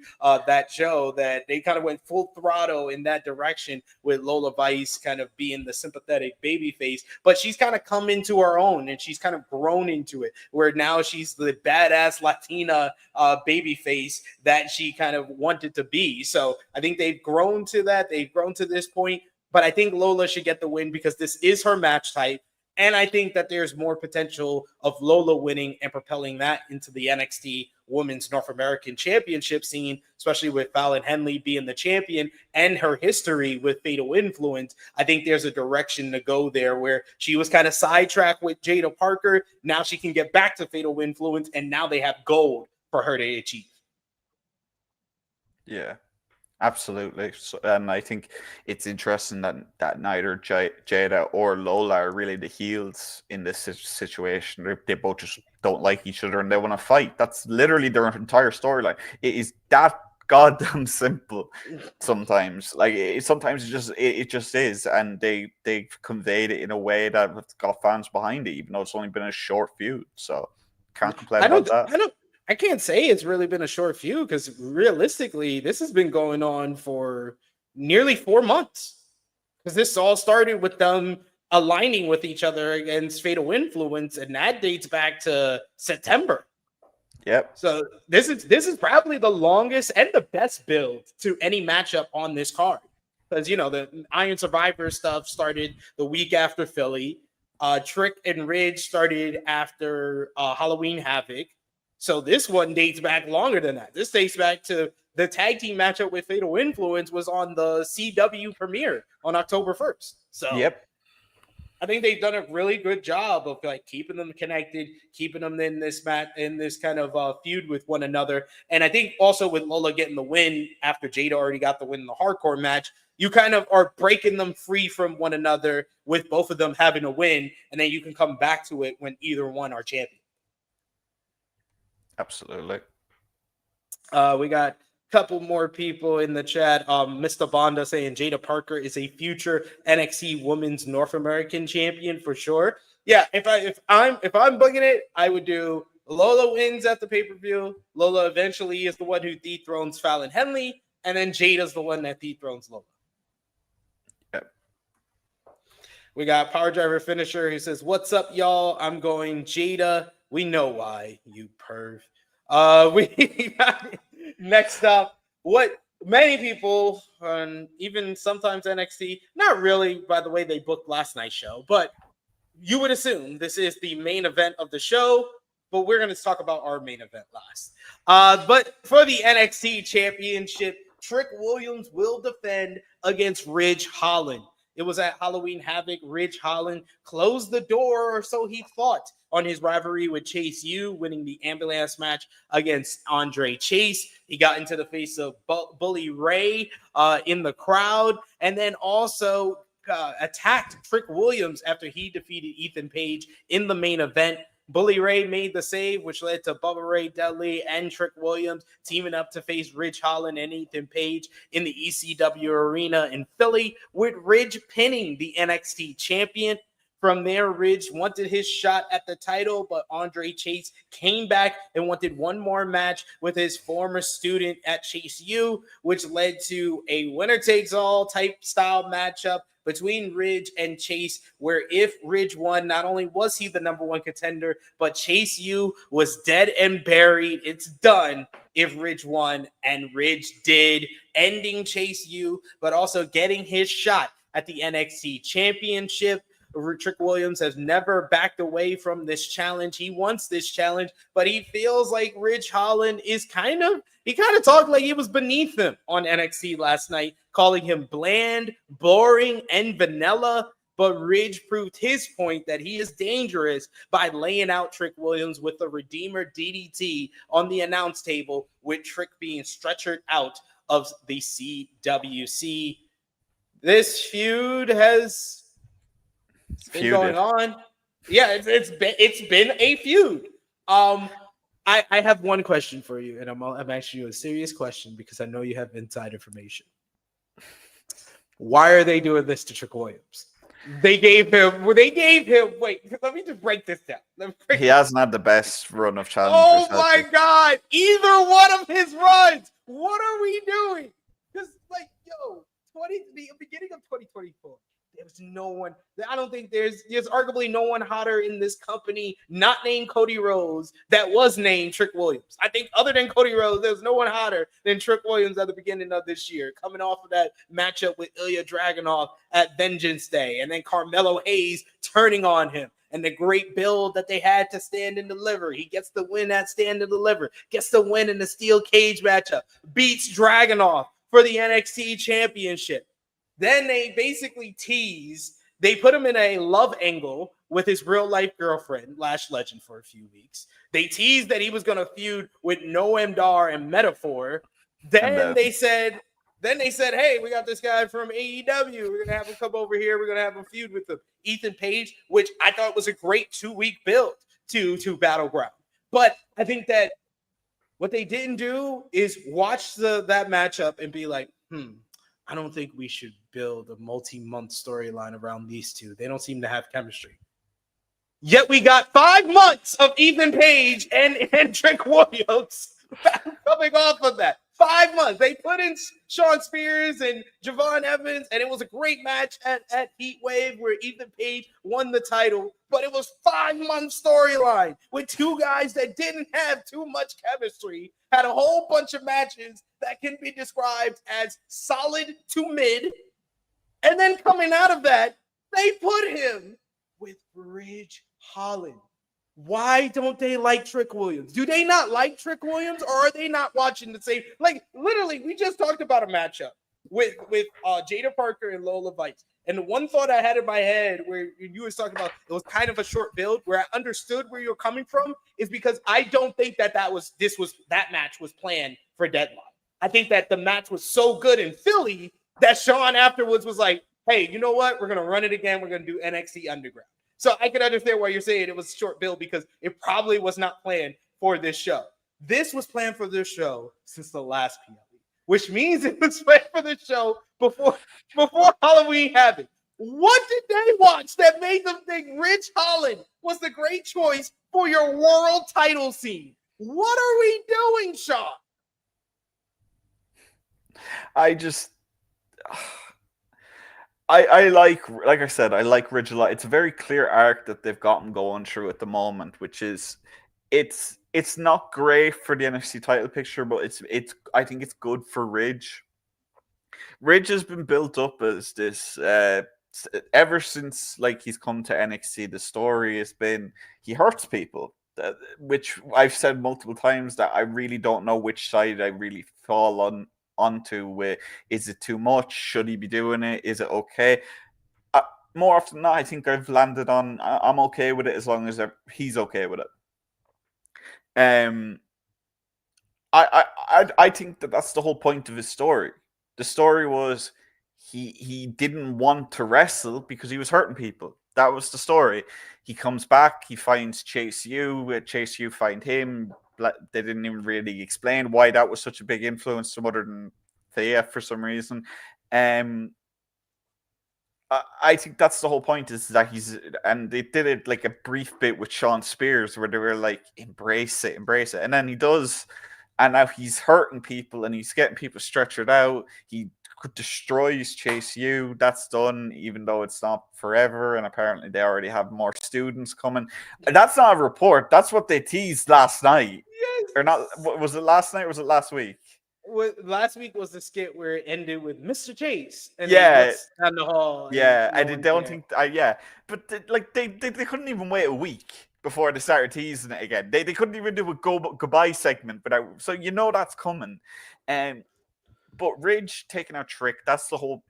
S4: that show, that they kind of went full throttle in that direction with Lola Vice kind of being the sympathetic baby face. But she's kind of come into her own, and she's kind of grown into it, where now she's the badass Latina baby face that she kind of wanted to be. So I think they've grown to that. They've grown to this point. But I think Lola should get the win because this is her match type. And I think that there's more potential of Lola winning and propelling that into the NXT Women's North American Championship scene, especially with Fallon Henley being the champion and her history with Fatal Influence. I think there's a direction to go there where she was kind of sidetracked with Jada Parker. Now she can get back to Fatal Influence, and now they have gold for her to achieve.
S5: Yeah. Absolutely. So, and I think it's interesting that neither Jada or Lola are really the heels in this situation. They both just don't like each other and they want to fight. That's literally their entire storyline. It is that goddamn simple sometimes. Like sometimes it just is, and they've conveyed it in a way that has got fans behind it, even though it's only been a short feud. So can't complain about that.
S4: I can't say it's really been a short feud because realistically, this has been going on for nearly 4 months. Because this all started with them aligning with each other against Fatal Influence, and that dates back to September.
S5: Yep.
S4: So this is probably the longest and the best build to any matchup on this card. Because the Iron Survivor stuff started the week after Philly. Trick and Ridge started after Halloween Havoc. So this one dates back longer than that. This dates back to the tag team matchup with Fatal Influence was on the CW premiere on October 1st. So
S5: yep.
S4: I think they've done a really good job of like keeping them connected, keeping them in this kind of feud with one another. And I think also with Lola getting the win after Jada already got the win in the hardcore match, you kind of are breaking them free from one another with both of them having a win, and then you can come back to it when either one are champion.
S5: Absolutely.
S4: We got a couple more people in the chat. Mr. Bonda saying Jada Parker is a future NXT Women's North American Champion for sure. Yeah, if I'm bugging it, I would do Lola wins at the pay-per-view. Lola eventually is the one who dethrones Fallon Henley, and then Jada's the one that dethrones Lola.
S5: Yep.
S4: We got Power Driver Finisher who says, "What's up, y'all? I'm going Jada. We know why, you perv." We got next up, what many people, even sometimes NXT, not really by the way they booked last night's show, but you would assume this is the main event of the show, but we're going to talk about our main event last. But for the NXT Championship, Trick Williams will defend against Ridge Holland. It was at Halloween Havoc. Ridge Holland closed the door, or so he thought, on his rivalry with Chase U, winning the ambulance match against Andre Chase. He got into the face of Bully Ray in the crowd, and then also attacked Trick Williams after he defeated Ethan Page in the main event. Bully Ray made the save, which led to Bubba Ray Dudley and Trick Williams teaming up to face Ridge Holland and Ethan Page in the ECW arena in Philly, with Ridge pinning the NXT champion. From there, Ridge wanted his shot at the title, but Andre Chase came back and wanted one more match with his former student at Chase U, which led to a winner-takes-all type style matchup between Ridge and Chase, where if Ridge won, not only was he the number one contender, but Chase U was dead and buried. It's done if Ridge won, and Ridge did, ending Chase U, but also getting his shot at the NXT championship. Trick Williams has never backed away from this challenge. He wants this challenge, but he feels like Ridge Holland is kind of talked like he was beneath him on NXT last night, calling him bland, boring, and vanilla. but Ridge proved his point that he is dangerous by laying out Trick Williams with the Redeemer DDT on the announce table, with Trick being stretchered out of the CWC. This feud has been going on. Yeah, it's been a feud. I have one question for you, and I'm asking you a serious question because I know you have inside information. Why are they doing this to Trick Williams? They gave him. Wait, let me just break this down.
S5: He hasn't had the best run of challengers.
S4: Oh my God! Either one of his runs. What are we doing? Because the beginning of 2024. There was no one. I don't think there's arguably no one hotter in this company, not named Cody Rhodes, that was named Trick Williams. I think other than Cody Rhodes, there's no one hotter than Trick Williams at the beginning of this year, coming off of that matchup with Ilya Dragunov at Vengeance Day, and then Carmelo Hayes turning on him, and the great build that they had to Stand and Deliver. He gets the win at Stand and Deliver, gets the win in the steel cage matchup, beats Dragunov for the NXT championship. Then they basically tease. They put him in a love angle with his real life girlfriend, Lash Legend, for a few weeks. They teased that he was going to feud with Noam Dar and Metaphor. Then they said, hey, we got this guy from AEW. We're going to have him come over here. We're going to have him feud with the Ethan Page, which I thought was a great 2-week build to Battleground. But I think that what they didn't do is watch that matchup and be like, I don't think we should build a multi-month storyline around these two. They don't seem to have chemistry. Yet we got 5 months of Ethan Page and Trick Williams coming off of that. 5 months. They put in Shawn Spears and Javon Evans, and it was a great match at Heat Wave where Ethan Page won the title. But it was 5-month storyline with two guys that didn't have too much chemistry, had a whole bunch of matches that can be described as solid to mid. And then coming out of that, they put him with Ridge Holland. Why don't they like Trick Williams? Do they not like Trick Williams, or are they not watching the same? Like, literally, we just talked about a matchup with Jada Parker and Lola Vice. And the one thought I had in my head where you was talking about it was kind of a short build where I understood where you're coming from is because I don't think that match was planned for Deadline. I think that the match was so good in Philly that Shawn afterwards was like, hey, you know what? We're going to run it again. We're going to do NXT Underground. So I can understand why you're saying it was a short build because it probably was not planned for this show. This was planned for this show since the last PLE, which means it was planned for the show before Halloween happened. What did they watch that made them think Ridge Holland was the great choice for your world title scene? What are we doing, Shawn?
S5: I like I said, I like Ridge a lot. It's a very clear arc that they've gotten going through at the moment, which is it's not great for the NXT title picture, but it's I think it's good for Ridge. Ridge has been built up as this ever since like he's come to NXT. The story has been he hurts people, which I've said multiple times that I really don't know which side I really fall onto. Is it too much? Should he be doing it? Is it okay? More often than not, I think I've landed on I'm okay with it as long as he's okay with it. I think that's the whole point of his story. The story was he didn't want to wrestle because he was hurting people. That was the story. He comes back, he finds Chase U. Chase U find him. They didn't even really explain why that was such a big influence to other than Thea for some reason. I think that's the whole point is that and they did it like a brief bit with Shawn Spears where they were like, embrace it. And then he does, and now he's hurting people and he's getting people stretchered out. He destroys Chase U. That's done, even though it's not forever. And apparently they already have more students coming. And that's not a report. That's what they teased last night.
S4: Yes.
S5: Or not? Was it last night or was it last week?
S4: Last week was the skit where it ended with Mr. Chase and
S5: yeah,
S4: down the hall.
S5: Yeah, and I don't think, but they couldn't even wait a week before they started teasing it again. They couldn't even do a goodbye segment without, so you know that's coming. But Ridge taking out Trick, that's the whole.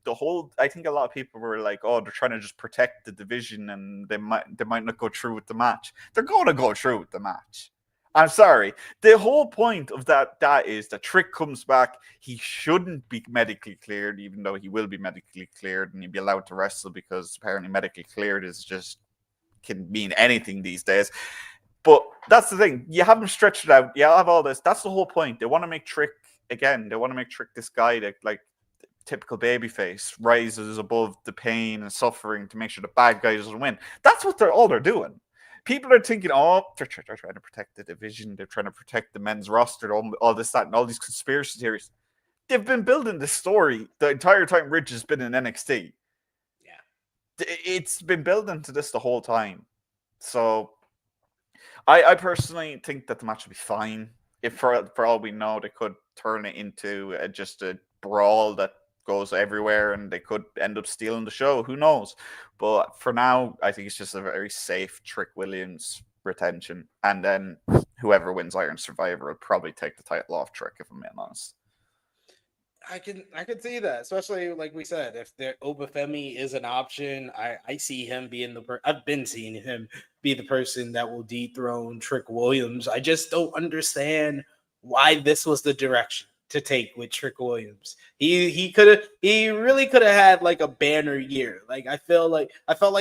S5: I think a lot of people were like, "Oh, they're trying to just protect the division, and they might not go through with the match." They're going to go through with the match. I'm sorry. The whole point of that is that Trick comes back. He shouldn't be medically cleared, even though he will be medically cleared and he'll be allowed to wrestle because apparently medically cleared is just can mean anything these days. But that's the thing. You have him stretched it out. You have all this. That's the whole point. They want to make Trick again. They want to make Trick this guy that like typical babyface rises above the pain and suffering to make sure the bad guy doesn't win. That's what they're doing. People are thinking, oh, they're trying to protect the division. They're trying to protect the men's roster, all this, that, and all these conspiracy theories. They've been building this story the entire time Ridge has been in NXT. Yeah. It's been building to this the whole time. So I personally think that the match will be fine. If for all we know, they could turn it into just a brawl that goes everywhere and they could end up stealing the show. Who knows? But for now, I think it's just a very safe Trick Williams retention. And then whoever wins Iron Survivor will probably take the title off Trick, if I'm being honest.
S4: I can see that, especially like we said, if the Obafemi is an option, I see him being I've been seeing him be the person that will dethrone Trick Williams. I just don't understand why this was the direction to take with Trick Williams. He really could have had like a banner year. Like I felt like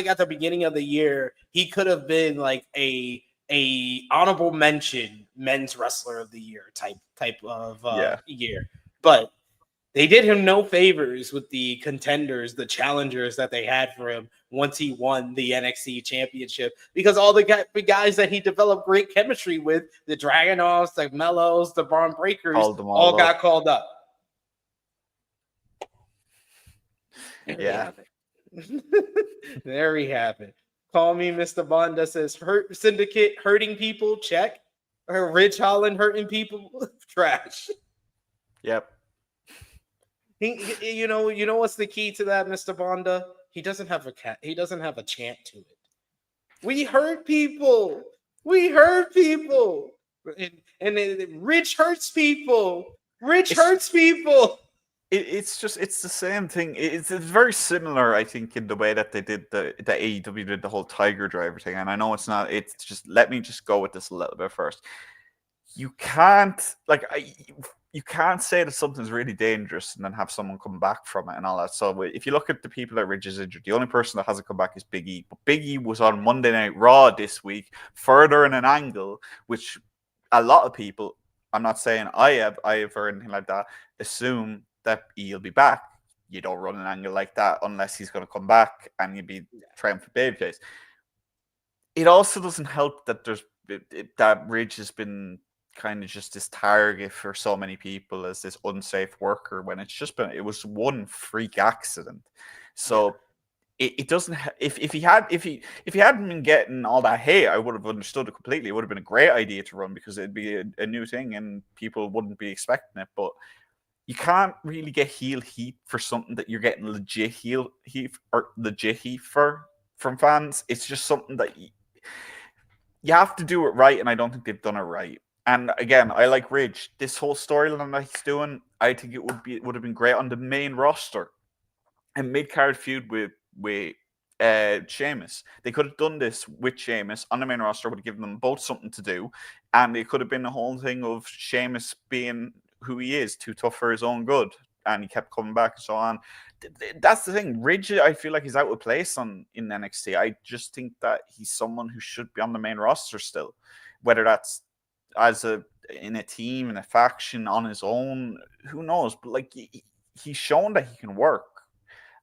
S4: at the beginning of the year he could have been like a honorable mention men's wrestler of the year type of year. But they did him no favors with the contenders, the challengers that they had for him once he won the NXT championship, because all the guys that he developed great chemistry with, the Dragunovs, the Mellos, the Braun Breakers, all got called up.
S5: Yeah.
S4: There we have it. Call me Mr. Bonda says, Hurt Syndicate hurting people, check. Or Ridge Holland hurting people, trash.
S5: Yep.
S4: You know what's the key to that, Mr. Bonda? He doesn't have a chant to it. We hurt people. And Rich hurts people. Hurts people.
S5: It's the same thing. It's very similar, I think, in the way that they did the AEW did the whole Tiger Driver thing. And I know it's not. It's just, let me just go with this a little bit first. You can't you can't say that something's really dangerous and then have someone come back from it and all that. So if you look at the people that Ridge is injured, the only person that hasn't come back is Big E. But Big E was on Monday Night Raw this week, further in an angle, which a lot of people, I'm not saying I have or anything like that, assume that he'll be back. You don't run an angle like that unless he's going to come back and you'll be trying for babyface. It also doesn't help that that Ridge has been kind of just this target for so many people as this unsafe worker when it was one freak accident. So it doesn't. If he hadn't been getting all that hate, I would have understood it completely. It would have been a great idea to run because it'd be a new thing and people wouldn't be expecting it. But you can't really get heel heat for something that you're getting legit heat for from fans. It's just something that you have to do it right, and I don't think they've done it right. And again, I like Ridge. This whole storyline that he's doing, I think it would have been great on the main roster. A mid-card feud with Sheamus. They could have done this with Sheamus on the main roster, would have given them both something to do. And it could have been the whole thing of Sheamus being who he is, too tough for his own good. And he kept coming back and so on. That's the thing. Ridge, I feel like he's out of place in NXT. I just think that he's someone who should be on the main roster still. Whether that's in a team, in a faction, on his own, who knows? But like he's shown that he can work.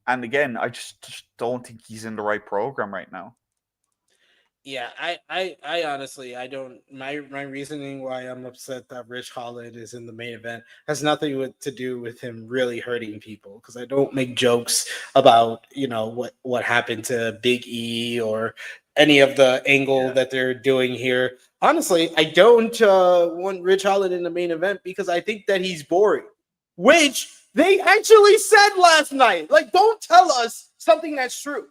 S5: And again, I just don't think he's in the right program right now.
S4: Yeah, I honestly, I don't. My reasoning why I'm upset that Ridge Holland is in the main event has nothing to do with him really hurting people, because I don't make jokes about what happened to Big E or any of the angle that they're doing here. Honestly, I don't want Ridge Holland in the main event because I think that he's boring, which they actually said last night. Like, don't tell us something that's true.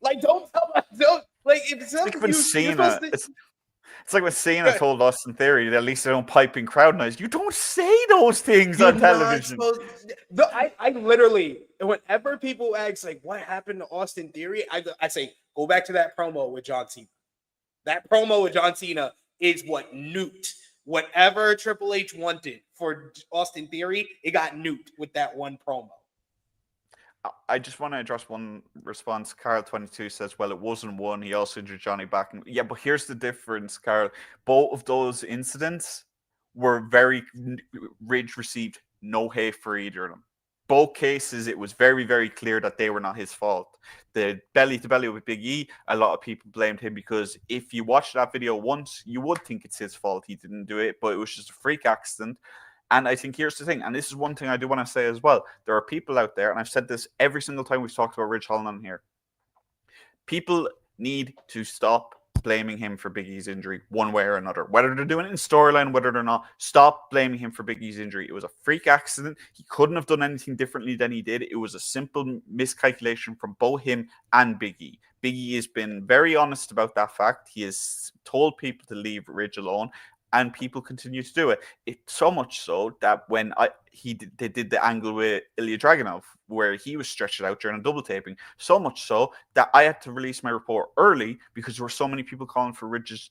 S4: Like, don't tell us. Like, if it's something
S5: It's like when Cena told Austin Theory that at least they don't pipe in crowd noise. You don't say those things on television.
S4: I literally, whenever people ask like what happened to Austin Theory, I say go back to that promo with John Cena. That promo with John Cena is what nuked whatever Triple H wanted for Austin Theory. It got nuked with that one promo.
S5: I just want to address one response. Carl22 says, well, it wasn't one. He also injured Johnny back. Yeah, but here's the difference, Carl. Both of those incidents were Ridge received no hate for either of them. Both cases, it was very, very clear that they were not his fault. The belly-to-belly with Big E, a lot of people blamed him because if you watch that video once, you would think it's his fault. He didn't do it, but it was just a freak accident. And I think here's the thing, and this is one thing I do want to say as well. There are people out there, and I've said this every single time we've talked about Ridge Holland on here. People need to stop blaming him for Big E's injury one way or another. Whether they're doing it in storyline, whether they're not, stop blaming him for Big E's injury. It was a freak accident. He couldn't have done anything differently than he did. It was a simple miscalculation from both him and Big E. Big E has been very honest about that fact. He has told people to leave Ridge alone. And people continue to do it. It's so much so that when they did the angle with Ilya Dragunov, where he was stretched out during a double taping, so much so that I had to release my report early because there were so many people calling for Ridge's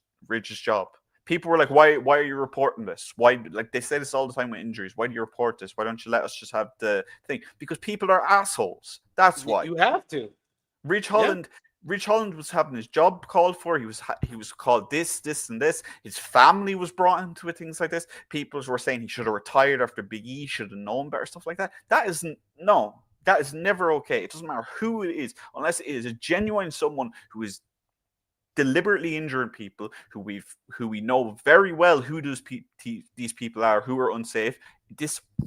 S5: job. People were like, "Why are you reporting this? Why?" Like they say this all the time with injuries. Why do you report this? Why don't you let us just have the thing? Because people are assholes. That's why
S4: you have to.
S5: Ridge Holland. Yeah. Ridge Holland was having his job called for. He was called this, and this. His family was brought into it, things like this. People were saying he should have retired after Big E, should have known better, stuff like that. That is never okay. It doesn't matter who it is, unless it is a genuine someone who is deliberately injuring people, who we know very well who these people are, who are unsafe.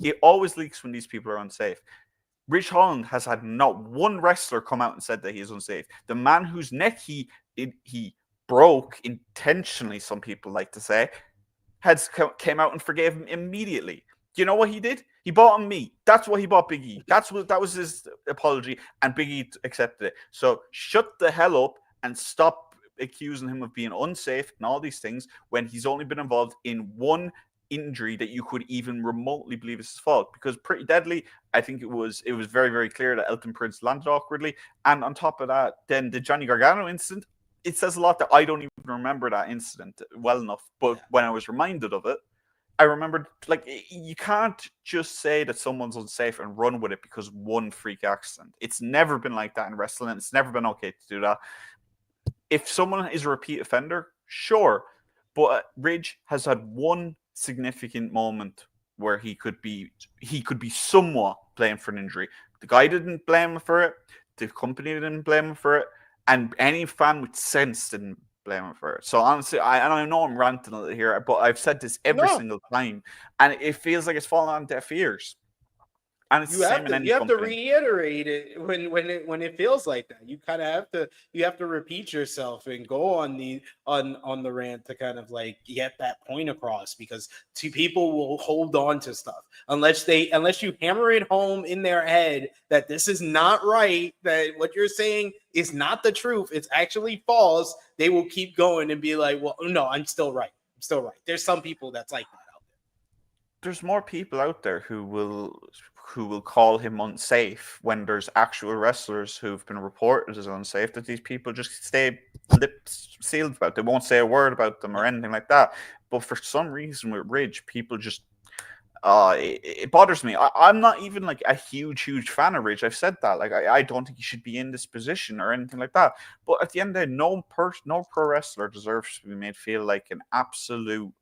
S5: It always leaks when these people are unsafe. Ridge Holland has had not one wrestler come out and said that he is unsafe. The man whose neck he broke intentionally, some people like to say, came out and forgave him immediately. Do you know what he did? He bought him meat. That's what he bought Big E. That was his apology, and Big E accepted it. So shut the hell up and stop accusing him of being unsafe and all these things when he's only been involved in one injury that you could even remotely believe is his fault. Because Pretty Deadly, I think it was very, very clear that Elton Prince landed awkwardly. And on top of that, then the Johnny Gargano incident, it says a lot that I don't even remember that incident well enough. But when I was reminded of it, I remembered, like, you can't just say that someone's unsafe and run with it because one freak accident. It's never been like that in wrestling. It's never been okay to do that. If someone is a repeat offender, sure. But Ridge has had one significant moment where he could be somewhat blamed for an injury. The guy didn't blame him for it. The company didn't blame him for it. And any fan with sense didn't blame him for it. So honestly, I know I'm ranting a little here, but I've said this every single time. And it feels like it's falling on deaf ears. And it's
S4: you have to reiterate it when it feels like that. You kind of have to repeat yourself and go on the rant to kind of like get that point across, because people will hold on to stuff unless you hammer it home in their head that this is not right, that what you're saying is not the truth, it's actually false. They will keep going and be like, well, no, I'm still right. There's some people that's like that out there.
S5: There's more people out there who will call him unsafe when there's actual wrestlers who've been reported as unsafe, that these people just stay lips sealed about. They won't say a word about them or anything like that. But for some reason with Ridge, people just it bothers me. I'm not even like a huge fan of Ridge. I've said that. Like I don't think he should be in this position or anything like that. But at the end of the day, no pro wrestler deserves to be made feel like an absolute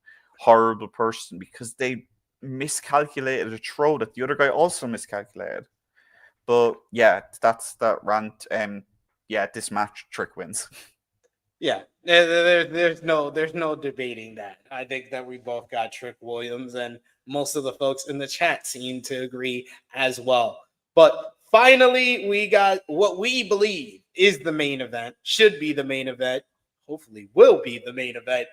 S5: horrible person because they miscalculated a throw that the other guy also miscalculated. But yeah, that's that rant. This match, Trick wins.
S4: Yeah, there's no debating that. I think that we both got Trick Williams, and most of the folks in the chat seem to agree as well. But finally, we got what we believe is the main event, should be the main event, hopefully will be the main event.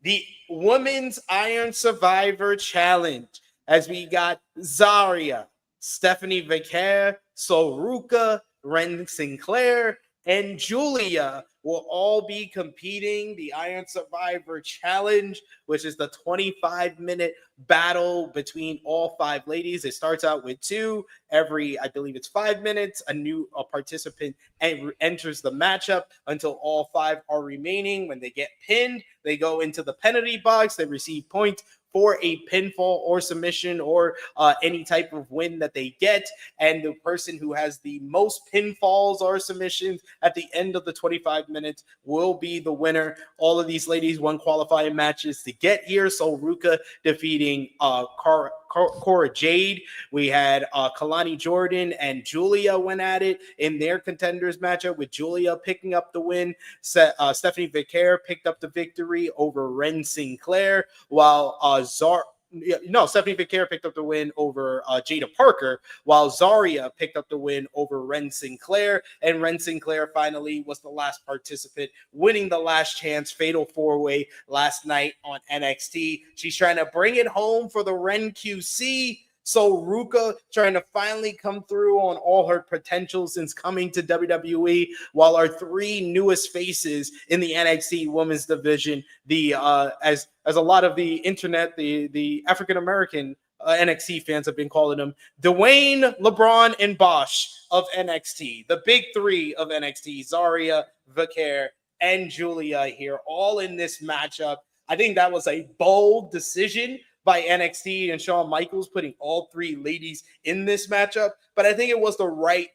S4: The Women's Iron Survivor Challenge, as we got ZARIA, Stephanie Vaquer, Ruca, Wren Sinclair, and Giulia will all be competing the Iron Survivor Challenge, which is the 25-minute battle between all 5 ladies. It starts out with 2 every, I believe it's 5 minutes. A new participant enters the matchup until all 5 are remaining. When they get pinned, they go into the penalty box. They receive points for a pinfall or submission or any type of win that they get. And the person who has the most pinfalls or submissions at the end of the 25 minutes will be the winner. All of these ladies won qualifying matches to get here. So Ruca defeating Cora Jade. We had Kalani Jordan and Giulia went at it in their contenders matchup, with Giulia picking up the win. Stephanie Vaquer picked up the victory over Wren Sinclair, while Stephanie Vaquer picked up the win over Jada Parker, while ZARIA picked up the win over Wren Sinclair. And Wren Sinclair finally was the last participant, winning the last chance fatal 4-way last night on NXT. She's trying to bring it home for the Wren QC. So Ruca trying to finally come through on all her potential since coming to WWE, while our 3 newest faces in the NXT Women's Division, as a lot of the internet, the African American NXT fans have been calling them, Dwayne, LeBron, and Bosch of NXT, the big 3 of NXT, ZARIA, Vaquer, and Giulia here, all in this matchup. I think that was a bold decision by NXT and Shawn Michaels, putting all 3 ladies in this matchup. But I think it was the right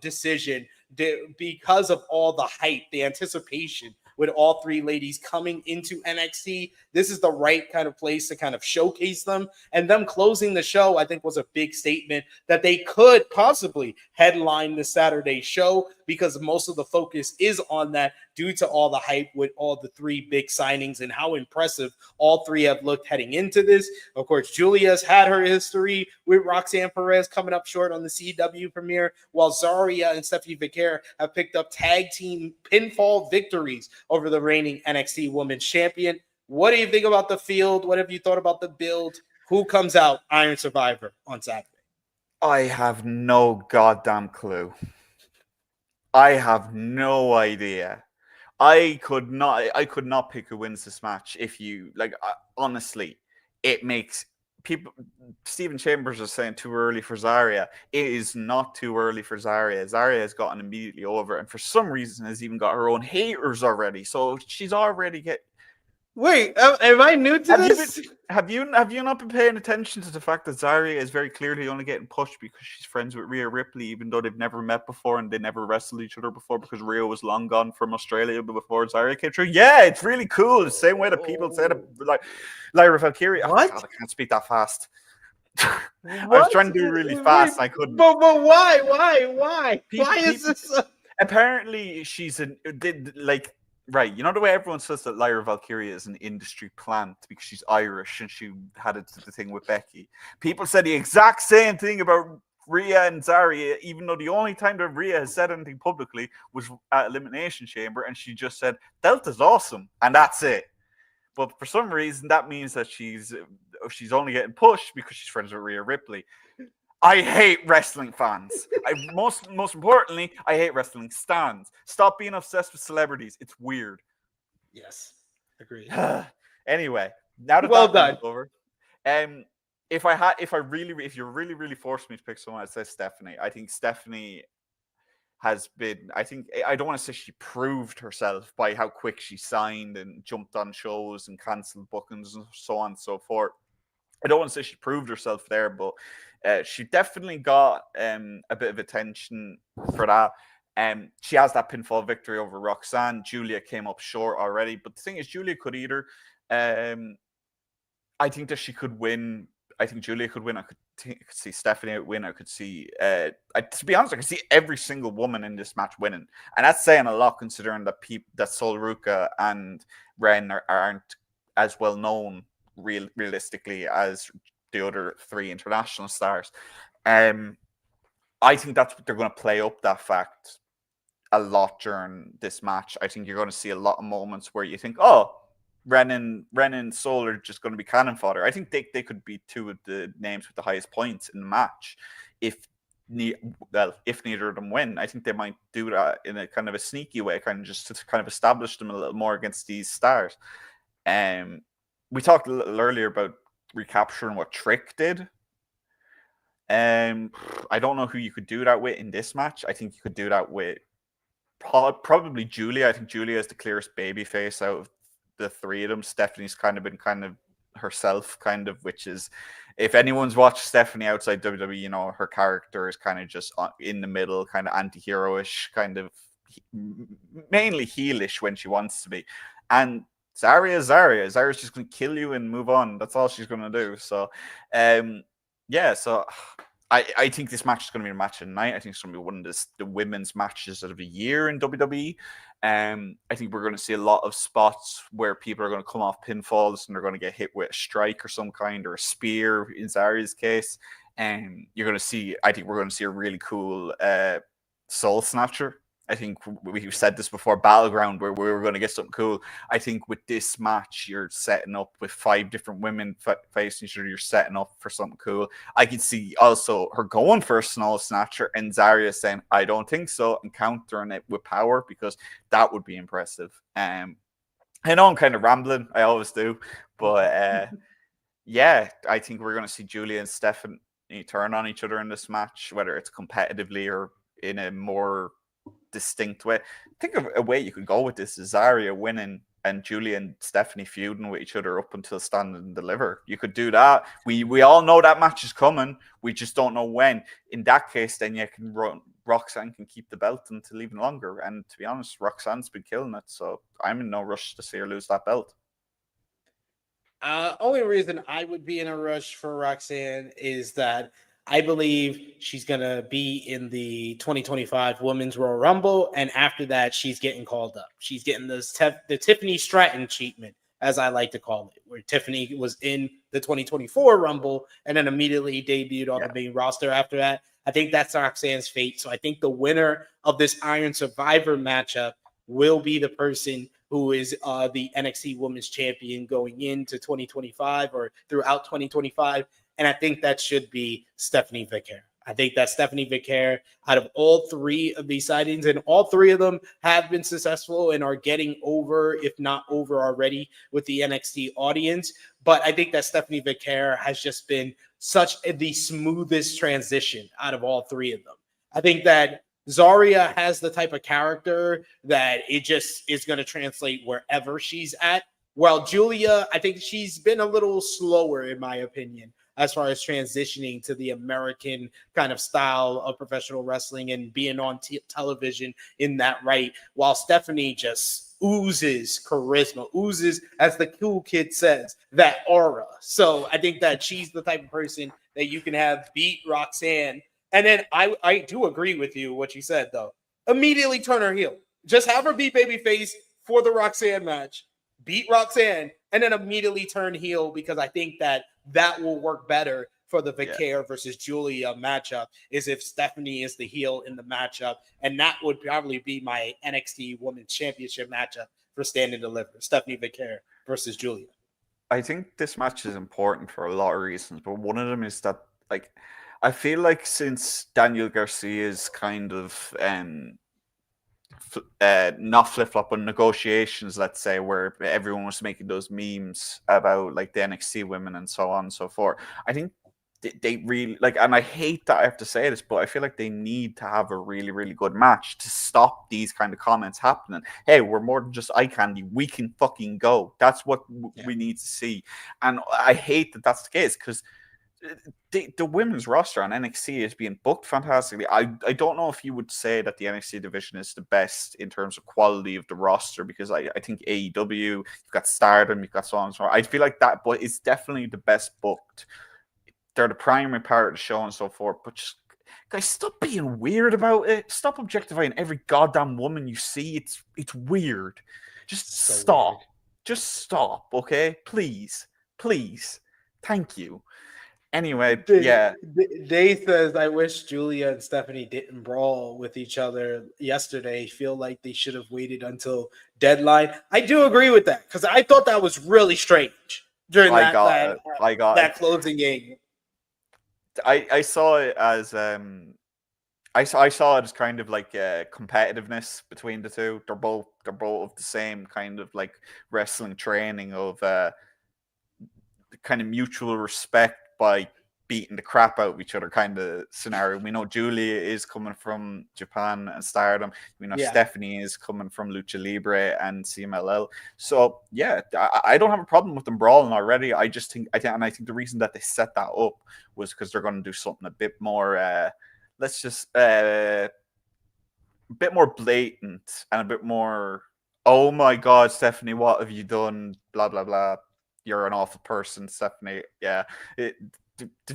S4: decision because of all the hype, the anticipation with all 3 ladies coming into NXT. This is the right kind of place to kind of showcase them. And them closing the show, I think, was a big statement that they could possibly headline the Saturday show, because most of the focus is on that due to all the hype with all the 3 big signings and how impressive all 3 have looked heading into this. Of course, Giulia's had her history with Roxanne Perez coming up short on the CW premiere, while ZARIA and Stephanie Vaquer have picked up tag team pinfall victories over the reigning NXT Women's Champion. What do you think about the field? What have you thought about the build? Who comes out Iron Survivor on Saturday?
S5: I have no goddamn clue. I have no idea. I could not pick who wins this match. If you honestly, it makes people. Stephen Chambers is saying too early for ZARIA. It is not too early for ZARIA. ZARIA has gotten immediately over, and for some reason has even got her own haters already. So she's already
S4: Wait, am I new to this?
S5: Have you not been paying attention to the fact that ZARIA is very clearly only getting pushed because she's friends with Rhea Ripley, even though they've never met before and they never wrestled each other before, because Rhea was long gone from Australia before ZARIA came through? Yeah, it's really cool. The same way that people said it, like Lyra Valkyria.
S4: What?
S5: Oh God, I can't speak that fast. I was trying to do it really fast. I couldn't.
S4: But why? Why is this?
S5: Apparently, right, you know the way everyone says that Lyra Valkyria is an industry plant because she's Irish and she had the thing with Becky. People said the exact same thing about Rhea and ZARIA, even though the only time that Rhea has said anything publicly was at Elimination Chamber, and she just said Delta's awesome, and that's it. But for some reason, that means that she's only getting pushed because she's friends with Rhea Ripley. I hate wrestling fans. Most importantly, I hate wrestling stans. Stop being obsessed with celebrities. It's weird.
S4: Yes, agreed.
S5: Anyway, now that
S4: well
S5: that's
S4: done.
S5: over, if you really forced me to pick someone, I'd say Stephanie. I think Stephanie has been. I don't want to say she proved herself by how quick she signed and jumped on shows and canceled bookings and so on and so forth. I don't want to say she proved herself there, but she definitely got a bit of attention for that. She has that pinfall victory over Roxanne. Giulia came up short already, but the thing is, Giulia could either. I think that she could win. I think Giulia could win. I could see Stephanie win. I could see. To be honest, I could see every single woman in this match winning, and that's saying a lot considering that Sol Ruca and Wren aren't as well known realistically as the other 3 international stars. I think that's what they're going to play up that fact a lot during this match. I think you're going to see a lot of moments where you think, oh, Wren and Sol are just going to be cannon fodder. I think they could be 2 of the names with the highest points in the match if well, if neither of them win, I think they might do that in a kind of a sneaky way, kind of just to kind of establish them a little more against these stars. We talked a little earlier about recapturing what Trick did. I don't know who you could do that with in this match. I think you could do that with probably Giulia. I think Giulia is the clearest babyface out of the three of them. Stephanie's kind of been herself, which is, if anyone's watched Stephanie outside WWE, you know, her character is kind of just in the middle, kind of anti-hero-ish, kind of mainly heelish when she wants to be. And Zaria's just going to kill you and move on. That's all she's going to do. So, so I think this match is going to be a match of the night. I think it's going to be one of the women's matches of the year in WWE. I think we're going to see a lot of spots where people are going to come off pinfalls and they're going to get hit with a strike or some kind, or a spear in Zaria's case. And I think we're going to see a really cool soul snatcher. I think we've said this before, Battleground, where we were going to get something cool. I think with this match, you're setting up with 5 different women facing each other. You're setting up for something cool. I could see also her going for a soul snatcher and Zaria saying, I don't think so, and countering it with power, because that would be impressive. I know I'm kind of rambling. I always do. But I think we're going to see Giulia and Stephanie turn on each other in this match, whether it's competitively or in a more distinct way. Think of a way you could go with this: is Zaria winning and Giulia and Stephanie feuding with each other up until Stand and Deliver. You could do that. We all know that match is coming. We just don't know when. In that case, then you can Roxanne can keep the belt until even longer. And to be honest, Roxanne's been killing it, so I'm in no rush to see her lose that belt.
S4: Only reason I would be in a rush for Roxanne is that I believe she's going to be in the 2025 Women's Royal Rumble, and after that, she's getting called up. She's getting the Tiffany Stratton treatment, as I like to call it, where Tiffany was in the 2024 Rumble and then immediately debuted on the main roster after that. I think that's Roxanne's fate. So I think the winner of this Iron Survivor matchup will be the person who is the NXT Women's Champion going into 2025 or throughout 2025. And I think that should be Stephanie Vaquer. I think that Stephanie Vaquer, out of all 3 of these sightings, and all 3 of them have been successful and are getting over, if not over already, with the NXT audience. But I think that Stephanie Vaquer has just been such the smoothest transition out of all 3 of them. I think that Zaria has the type of character that it just is going to translate wherever she's at. While Giulia, I think she's been a little slower, in my opinion, as far as transitioning to the American kind of style of professional wrestling and being on television in that right, while Stephanie just oozes charisma, oozes, as the cool kid says, that aura. So I think that she's the type of person that you can have beat Roxanne. And then I do agree with you, what you said, though. Immediately turn her heel. Just have her beat babyface for the Roxanne match, beat Roxanne, and then immediately turn heel, because I think that will work better for the Vaquer versus Giulia matchup, is if Stephanie is the heel in the matchup. And that would probably be my NXT Women's Championship matchup for Stand and Deliver, Stephanie Vaquer versus Giulia.
S5: I think this match is important for a lot of reasons, but one of them is that, like, I feel like since Daniel Garcia's kind of not flip-flop on negotiations, let's say, where everyone was making those memes about like the NXT women and so on and so forth, I think they really, like, and I hate that I have to say this, but I feel like they need to have a really, really good match to stop these kind of comments happening. Hey, we're more than just eye candy. We can fucking go. That's what we need to see. And I hate that that's the case, because the women's roster on NXT is being booked fantastically. I don't know if you would say that the NXT division is the best in terms of quality of the roster, because I think AEW, you've got Stardom, you've got so on and so on. I feel like that, but it's definitely the best booked. They're the primary part of the show and so forth. But just, guys, stop being weird about it. Stop objectifying every goddamn woman you see. It's weird. Just stop. Weird. Just stop, okay? Please. Thank you. Anyway,
S4: Day says, I wish Giulia and Stephanie didn't brawl with each other yesterday. Feel like they should have waited until Deadline. I do agree with that, because I thought that was really strange during that closing game.
S5: I saw it as I saw it as kind of like competitiveness between the two. They're both of the same kind of like wrestling training of kind of mutual respect by beating the crap out of each other kind of scenario. We know Giulia is coming from Japan and Stardom. We know Stephanie is coming from Lucha Libre and CMLL. So yeah, I don't have a problem with them brawling already. I think the reason that they set that up was because they're going to do something a bit more, a bit more blatant and a bit more, oh my God, Stephanie, what have you done? Blah, blah, blah. You're an awful person, Stephanie. Yeah.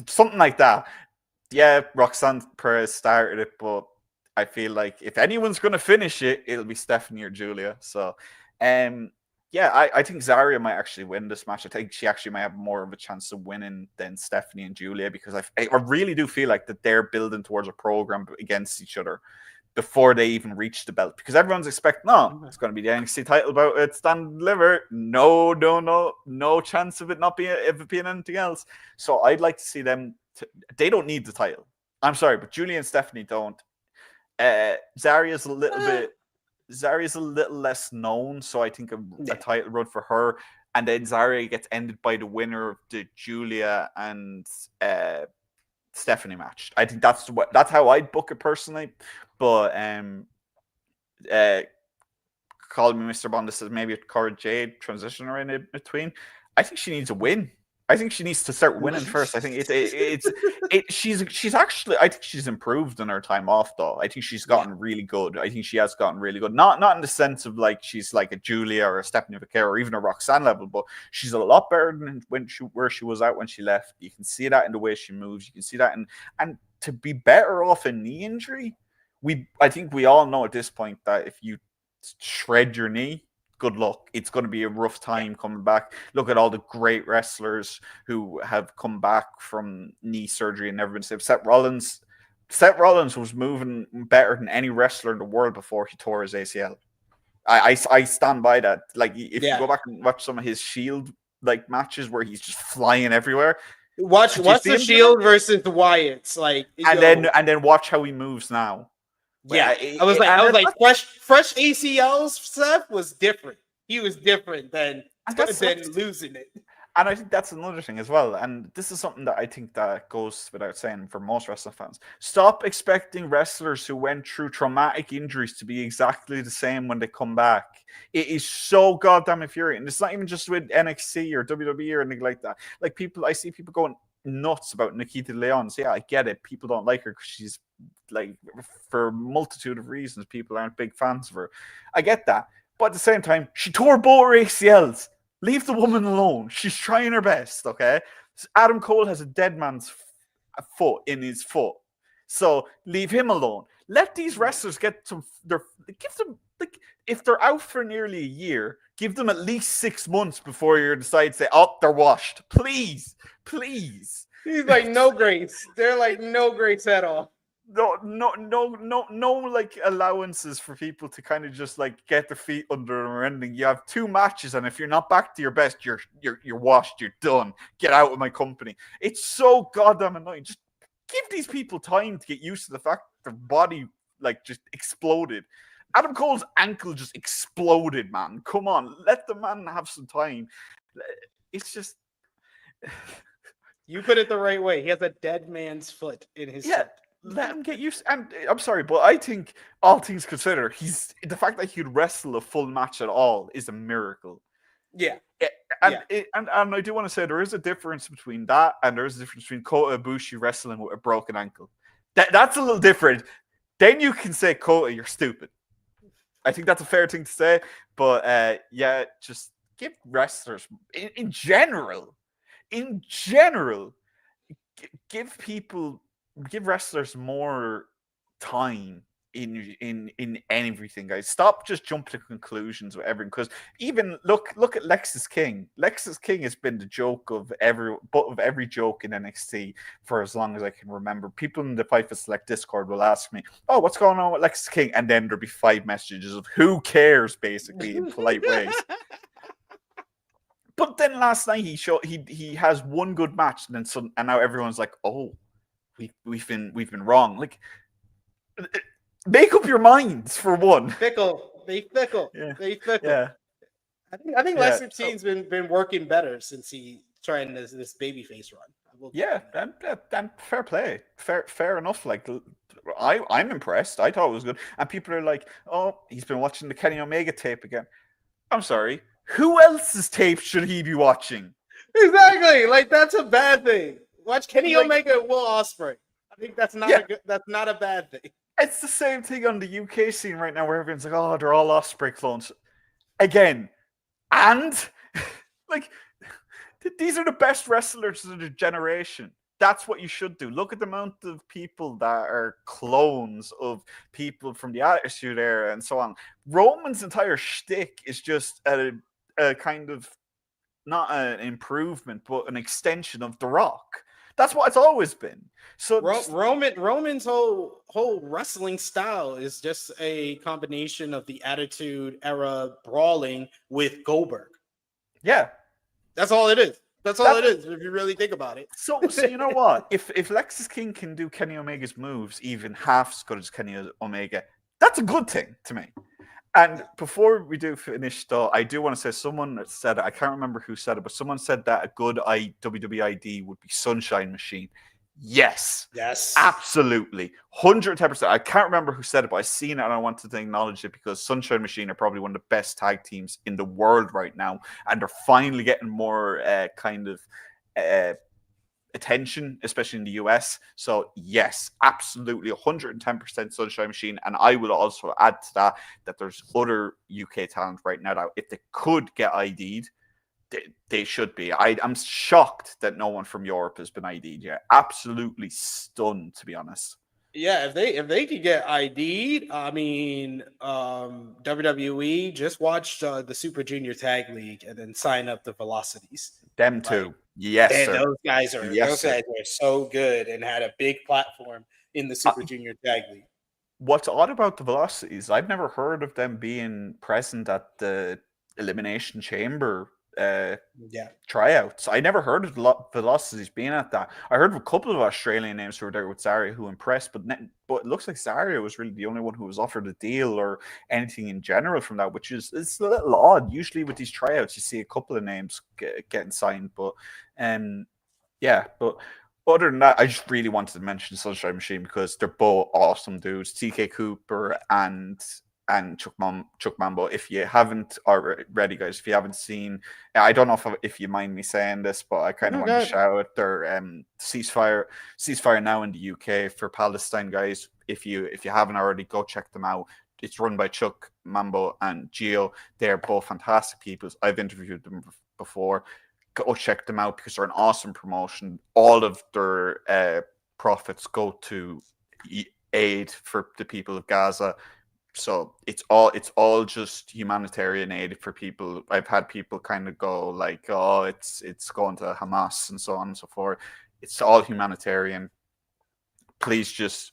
S5: Something like that. Yeah, Roxanne Perez started it, but I feel like if anyone's going to finish it, it'll be Stephanie or Giulia. So, yeah, I think ZARIA might actually win this match. I think she actually might have more of a chance of winning than Stephanie and Giulia, because I really do feel like that they're building towards a program against each other before they even reach the belt, because everyone's expecting, no, it's going to be the NXT title bout at Stand and Deliver. No chance of it not being anything else. So I'd like to see them. They don't need the title. I'm sorry, but Giulia and Stephanie don't. Zaria's a little less known, so I think a title run for her, and then Zaria gets ended by the winner of the Giulia and Stephanie match. I think that's how I'd book it personally. But call me Mr. Bond says maybe a Cora Jade transition right in between. I think she needs a win. I think she needs to start winning first. I think she's actually, I think she's improved in her time off though. I think she's gotten really good. I think she has gotten really good. Not in the sense of like she's like a Giulia or a Stephanie Vaquer or even a Roxanne level, but she's a lot better than where she was at when she left. You can see that in the way she moves. You can see that and to be better off a knee injury. I think we all know at this point that if you shred your knee, good luck. It's going to be a rough time coming back. Look at all the great wrestlers who have come back from knee surgery and never been saved. Seth Rollins was moving better than any wrestler in the world before he tore his ACL. I stand by that. Like if you go back and watch some of his Shield like matches where he's just flying everywhere.
S4: Watch the Shield versus the Wyatts, like,
S5: and then watch how he moves now.
S4: Yeah, I was like, fresh ACLs. Seth was different. He was different than losing it.
S5: And I think that's another thing as well. And this is something that I think that goes without saying for most wrestling fans. Stop expecting wrestlers who went through traumatic injuries to be exactly the same when they come back. It is so goddamn infuriating. It's not even just with NXT or WWE or anything like that. Like I see people going nuts about Nikita Lyons. Yeah, I get it. People don't like her because she's like, for a multitude of reasons, people aren't big fans of her. I get that. But at the same time, she tore both her ACLs. Leave the woman alone. She's trying her best, okay? Adam Cole has a dead man's foot in his foot. So leave him alone. Let these wrestlers give them, like, if they're out for nearly a year, give them at least 6 months before you decide to say, oh, they're washed. Please.
S4: He's like, no grace. They're like, no grace at all.
S5: No, like allowances for people to kind of just like get their feet under them or anything. You have 2 matches, and if you're not back to your best, you're washed. You're done. Get out of my company. It's so goddamn annoying. Just give these people time to get used to the fact their body like just exploded. Adam Cole's ankle just exploded, man. Come on, let the man have some time. It's just.
S4: You put it the right way. He has a dead man's foot in his foot.
S5: Let him get used. And I'm sorry, but I think all things considered, the fact that he could wrestle a full match at all is a miracle.
S4: Yeah.
S5: And I do want to say there is a difference between that and there is a difference between Kota Ibushi wrestling with a broken ankle. That's a little different. Then you can say, Kota, you're stupid. I think that's a fair thing to say. But yeah, just give wrestlers in general, give wrestlers more time in everything, guys. Stop just jumping to conclusions with everything, because even look at Lexis King. Lexis King has been the joke of every joke in NXT for as long as I can remember. People in the Fightful Select Discord will ask me, oh, what's going on with Lexis King? And then there'll be 5 messages of who cares, basically, in polite ways. But then last night he has one good match, and now everyone's like, oh, we've been wrong. Like, Make up your minds for one.
S4: Fickle. They fickle.
S5: Yeah.
S4: They fickle.
S5: Yeah.
S4: I think
S5: Yeah.
S4: Lexington Team's been working better since he trying this babyface run.
S5: Yeah, and fair play, fair enough. Like, I'm impressed. I thought it was good, and people are like, "Oh, he's been watching the Kenny Omega tape again." I'm sorry, who else's tape should he be watching?
S4: Exactly, like that's a bad thing. Watch Kenny Omega and Will Ospreay. I think that's not a bad thing.
S5: It's the same thing on the UK scene right now, where everyone's like, "Oh, they're all Ospreay clones." Again, and like. These are the best wrestlers of the generation. That's what you should do. Look at the amount of people that are clones of people from the Attitude Era and so on. Roman's entire shtick is just a kind of, not an improvement, but an extension of The Rock. That's what it's always been. So
S4: Roman's whole wrestling style is just a combination of the Attitude Era brawling with Goldberg.
S5: Yeah.
S4: That's all it is. That's all it is, if you really think about it.
S5: So you know what? If Lexis King can do Kenny Omega's moves even half as good as Kenny Omega, that's a good thing to me. And before we do finish, though, I do want to say someone said it. I can't remember who said it, but someone said that a good WWE ID would be Sunshine Machine. Yes, absolutely, 110%. I can't remember who said it, but I seen it and I wanted to acknowledge it because Sunshine Machine are probably one of the best tag teams in the world right now, and they're finally getting more kind of attention, especially in the US. So yes, absolutely, 110% Sunshine Machine. And I will also add to that there's other UK talent right now that if they could get ID'd, they should be. I'm shocked that no one from Europe has been ID'd yet. Absolutely stunned, to be honest.
S4: Yeah, if they could get ID'd, I mean, WWE just watched the Super Junior Tag League and then sign up the Velocities.
S5: Them too. Yes,
S4: and
S5: sir.
S4: Those guys are so good and had a big platform in the Super Junior Tag League.
S5: What's odd about the Velocities, I've never heard of them being present at the Elimination Chamber tryouts. I never heard of Velocities being at that. I heard of a couple of Australian names who were there with ZARIA who impressed, but it looks like ZARIA was really the only one who was offered a deal or anything in general from that, which is it's a little odd. Usually with these tryouts, you see a couple of names getting signed, but but other than that, I just really wanted to mention Sunshine Machine because they're both awesome dudes. TK Cooper and Chuck Mambo. If you haven't already, guys, if you haven't seen, I don't know if you mind me saying this, but I kind of want to shout out their ceasefire now in the UK for Palestine, guys. If you haven't already, go check them out. It's run by Chuck Mambo and Gio. They're both fantastic people. I've interviewed them before. Go check them out because they're an awesome promotion. All of their profits go to aid for the people of Gaza. So it's all just humanitarian aid for people. I've had people kind of go like, "Oh, it's going to Hamas and so on and so forth." It's all humanitarian. Please just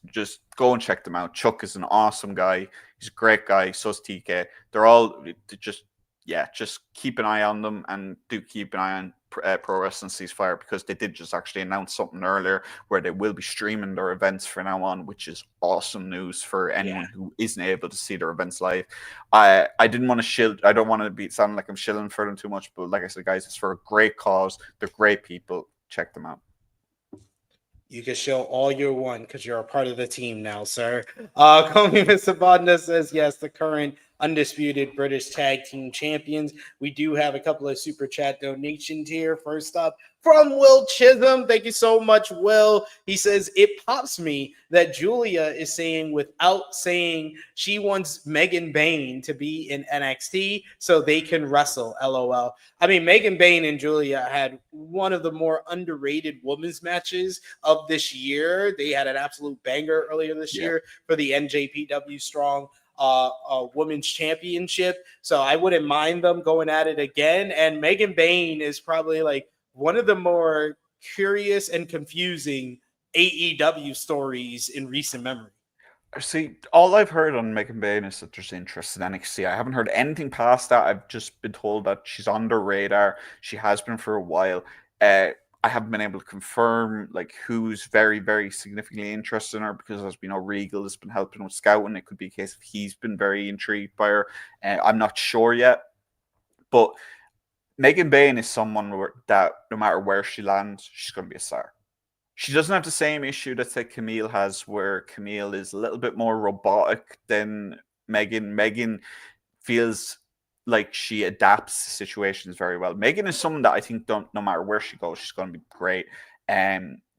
S5: go and check them out. Chuck is an awesome guy. He's a great guy. So's TK. They're all just keep an eye on them and do keep an eye on Pro Wrestling Ceasefire because they did just actually announce something earlier where they will be streaming their events from now on, which is awesome news for anyone who isn't able to see their events live. I didn't want to shill. I don't want to sound like I'm shilling for them too much, but like I said, guys, it's for a great cause. They're great people. Check them out.
S4: You can show all you want because you're a part of the team now, sir. Komi Misabanda says, yes, the current undisputed British tag team champions. We do have a couple of super chat donations here. First up from Will Chisholm. Thank you so much, Will. He says, it pops me that Giulia is saying without saying she wants Megan Bayne to be in NXT so they can wrestle, LOL. I mean, Megan Bayne and Giulia had one of the more underrated women's matches of this year. They had an absolute banger earlier this year for the NJPW Strong women's championship. So I wouldn't mind them going at it again. And Megan Bayne is probably like one of the more curious and confusing AEW stories in recent memory.
S5: See, all I've heard on Megan Bayne is that there's interest in NXT. I haven't heard anything past that. I've just been told that she's on the radar. She has been for a while. I haven't been able to confirm like who's very, very significantly interested in her, because as we know, Regal has been helping with scouting. It could be a case of he's been very intrigued by her. I'm not sure yet, but Megan Bayne is someone that no matter where she lands, she's going to be a star. She doesn't have the same issue that say Camille has, where Camille is a little bit more robotic than Megan. Megan feels like she adapts to situations very well. Megan is someone that I think no matter where she goes, she's going to be great.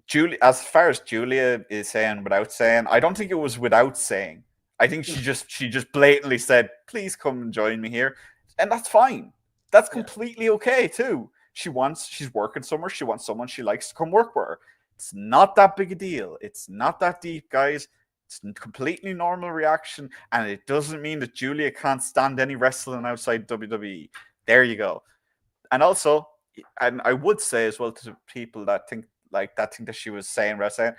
S5: Giulia, as far as Giulia is saying without saying, I don't think it was without saying. I think she just blatantly said, "Please come and join me here," and that's fine. That's completely okay too. She's working somewhere. She wants someone she likes to come work with her. It's not that big a deal. It's not that deep, guys. It's a completely normal reaction, and it doesn't mean that Giulia can't stand any wrestling outside WWE. There you go. And also, and I would say as well to people that think that she was saying wrestling,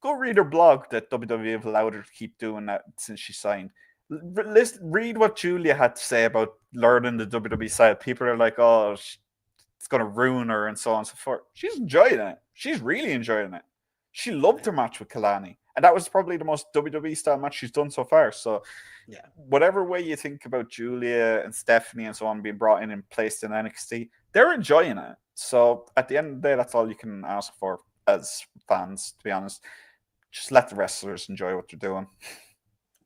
S5: go read her blog that WWE have allowed her to keep doing that since she signed. Read what Giulia had to say about learning the WWE side. People are like, "Oh, it's going to ruin her," and so on and so forth. She's enjoying it. She's really enjoying it. She loved her match with Kalani, and that was probably the most WWE style match she's done so far. So, whatever way you think about Giulia and Stephanie and so on being brought in and placed in NXT, they're enjoying it. So, at the end of the day, that's all you can ask for as fans, to be honest. Just let the wrestlers enjoy what they're doing.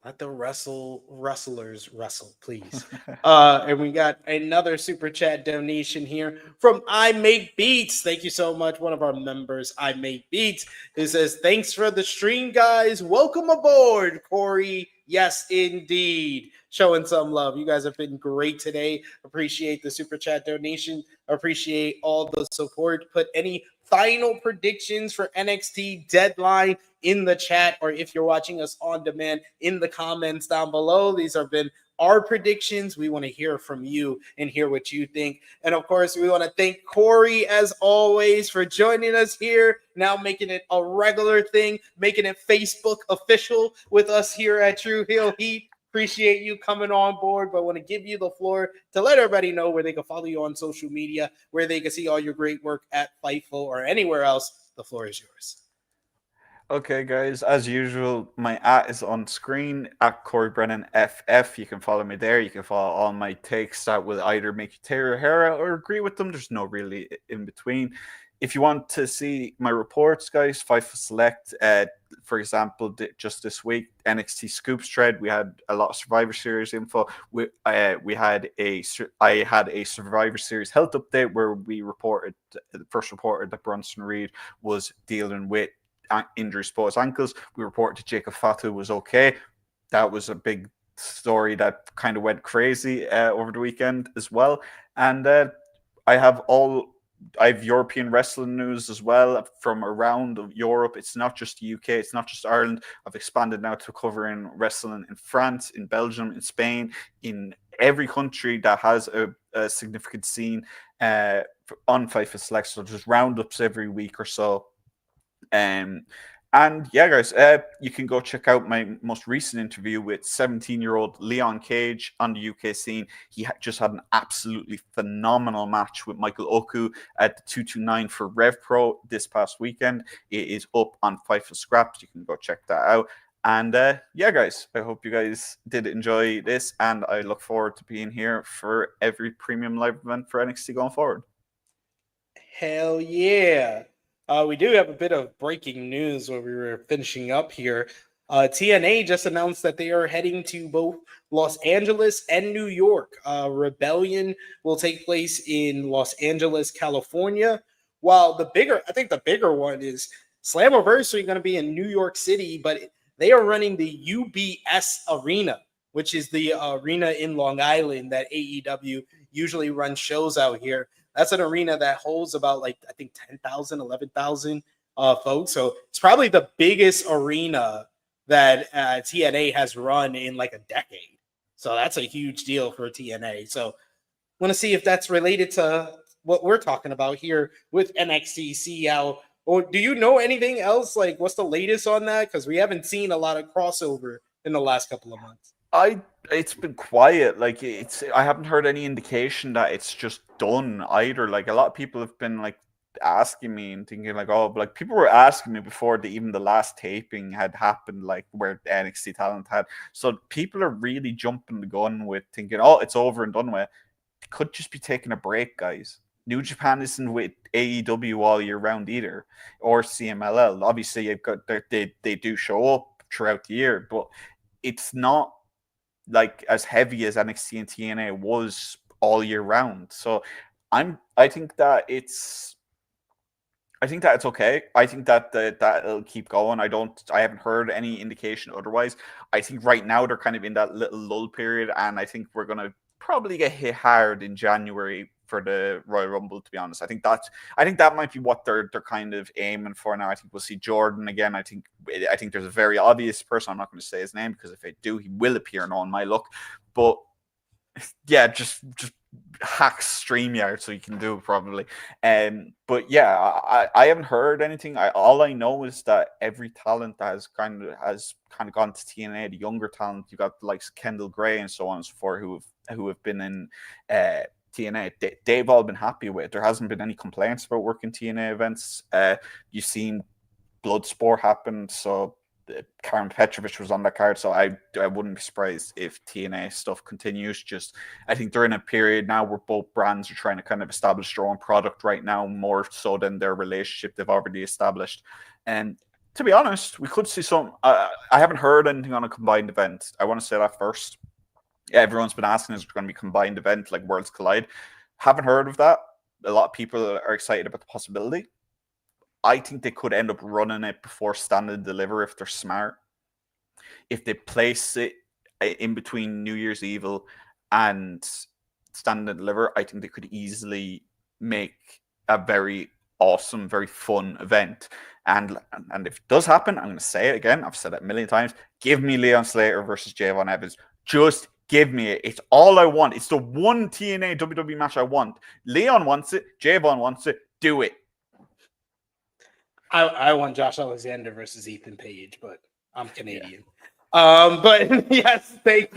S4: Let the wrestlers wrestle, please. And we got another super chat donation here from I Make Beats. Thank you so much. One of our members, I Make Beats, who says, "Thanks for the stream, guys. Welcome aboard, Corey. Yes, indeed." Showing some love. You guys have been great today. Appreciate the super chat donation. Appreciate all the support. Put any final predictions for NXT Deadline in the chat, or if you're watching us on demand, in the comments down below. These have been our predictions. We want to hear from you and hear what you think. And of course, we want to thank Corey, as always, for joining us here, now making it a regular thing, making it Facebook official with us here at True Heel Heat. Appreciate you coming on board, but I want to give you the floor to let everybody know where they can follow you on social media, where they can see all your great work at Fightful or anywhere else. The floor is yours.
S5: Okay, guys, as usual, my @ is on screen at Corey Brennan FF. You can follow me there. You can follow all my takes that will either make you tear your hair out or agree with them. There's no really in between. If you want to see my reports, guys, Fightful Select, for example, just this week, NXT Scoops thread, we had a lot of Survivor Series info. I had a Survivor Series health update where we first reported that Bronson Reed was dealing with injuries to both ankles. We reported Jacob Fatu was okay. That was a big story that kind of went crazy over the weekend as well. And I have European wrestling news as well from around Europe. It's not just the UK, it's not just Ireland. I've expanded now to covering wrestling in France, in Belgium, in Spain, in every country that has a significant scene on Fightful Select. So just roundups every week or so. And yeah, guys, you can go check out my most recent interview with 17-year-old Leon Cage on the UK scene. He just had an absolutely phenomenal match with Michael Oku at the 229 for Rev Pro this past weekend. It is up on Fightful Scraps. You can go check that out. And yeah, guys, I hope you guys did enjoy this, and I look forward to being here for every premium live event for NXT going forward.
S4: Hell yeah. We do have a bit of breaking news when we were finishing up here. TNA just announced that they are heading to both Los Angeles and New York. Rebellion will take place in Los Angeles, California, while the bigger one is Slammiversary going to be in New York City, but they are running the UBS Arena, which is the arena in Long Island that AEW usually runs shows out here. That's an arena that holds about 10,000, 11,000 folks. So it's probably the biggest arena that TNA has run in like a decade. So that's a huge deal for TNA. So want to see if that's related to what we're talking about here with NXT. See how, or do you know anything else? Like, what's the latest on that? Because we haven't seen a lot of crossover in the last couple of months.
S5: It's been quiet. I haven't heard any indication that it's just done either. Like, a lot of people have been asking me and thinking like, oh, like people were asking me before even the last taping had happened, like where NXT talent had. So people are really jumping the gun with thinking, oh, it's over and done with. Could just be taking a break, guys. New Japan isn't with AEW all year round either, or CMLL. Obviously, you've got they do show up throughout the year, but it's not like as heavy as NXT and TNA was all year round. So I think that it's okay. I think that it'll keep going. I haven't heard any indication otherwise. I think right now they're kind of in that little lull period, and I think we're gonna probably get hit hard in January for the Royal Rumble, to be honest. I think that might be what they're kind of aiming for now. I think we'll see Jordan again. I think there's a very obvious person. I'm not going to say his name because if I do, he will appear on My Luck. But yeah, just hack StreamYard so you can do it probably. But yeah, I haven't heard anything. All I know is that every talent that has kind of gone to TNA, the younger talent, you got the likes of Kendall Gray and so on and so forth, who have been in TNA, they've all been happy with. There hasn't been any complaints about working TNA events. You've seen Bloodsport happen, so Karen Petrovich was on that card, so I wouldn't be surprised if TNA stuff continues. I think they're in a period now where both brands are trying to kind of establish their own product right now, more so than their relationship they've already established. And to be honest, we could see some. I haven't heard anything on a combined event. I want to say that first. Everyone's been asking, is it going to be a combined event like Worlds Collide? Haven't heard of that. A lot of people are excited about the possibility. I think they could end up running it before Stand and Deliver if they're smart. If they place it in between New Year's Evil and Stand and Deliver, I think they could easily make a very awesome, very fun event. And if it does happen, I'm going to say it again. I've said it a million times. Give me Leon Slater versus Javon Evans. Just give me it. It's all I want. It's the one TNA WWE match I want. Leon wants it. Javon wants it. Do it.
S4: I want Josh Alexander versus Ethan Page, but I'm Canadian. Yeah. But yes, thank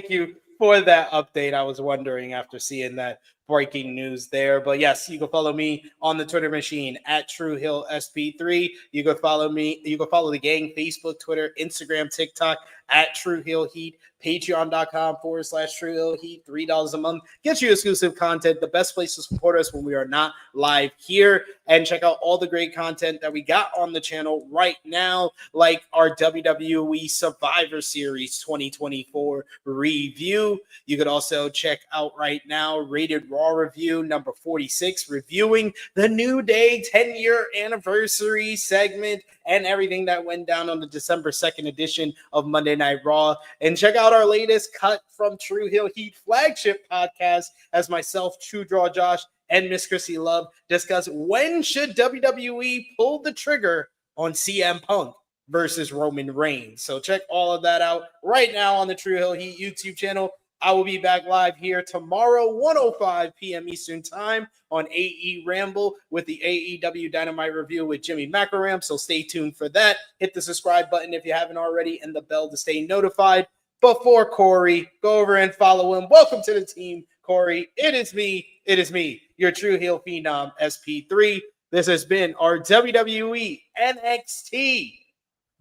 S4: you for that update. I was wondering after seeing that breaking news there. But yes, you can follow me on the Twitter machine at TrueHillSP3. You can follow me. You can follow the gang, Facebook, Twitter, Instagram, TikTok at True Hill Heat. Patreon.com/True Hill Heat. $3 a month gets you exclusive content. The best place to support us when we are not live here. And check out all the great content that we got on the channel right now, like our WWE Survivor Series 2024 review. You could also check out right now Rated Raw review number 46, reviewing the New Day 10-year anniversary segment and everything that went down on the December 2nd edition of Monday Night Raw. And check out our latest cut from True Hill Heat flagship podcast as myself, True Draw Josh, and Miss Chrissy Love discuss when should WWE pull the trigger on CM Punk versus Roman Reigns. So check all of that out right now on the True Hill Heat YouTube channel. I will be back live here tomorrow, 1:05 p.m. Eastern Time on AE Ramble with the AEW Dynamite review with Jimmy Macaram. So stay tuned for that. Hit the subscribe button if you haven't already and the bell to stay notified. But for Corey, go over and follow him. Welcome to the team, Corey. It is me, your True Heel Phenom, SP3. This has been our WWE NXT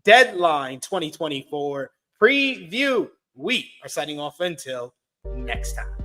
S4: Deadline 2024 preview. We are signing off until next time.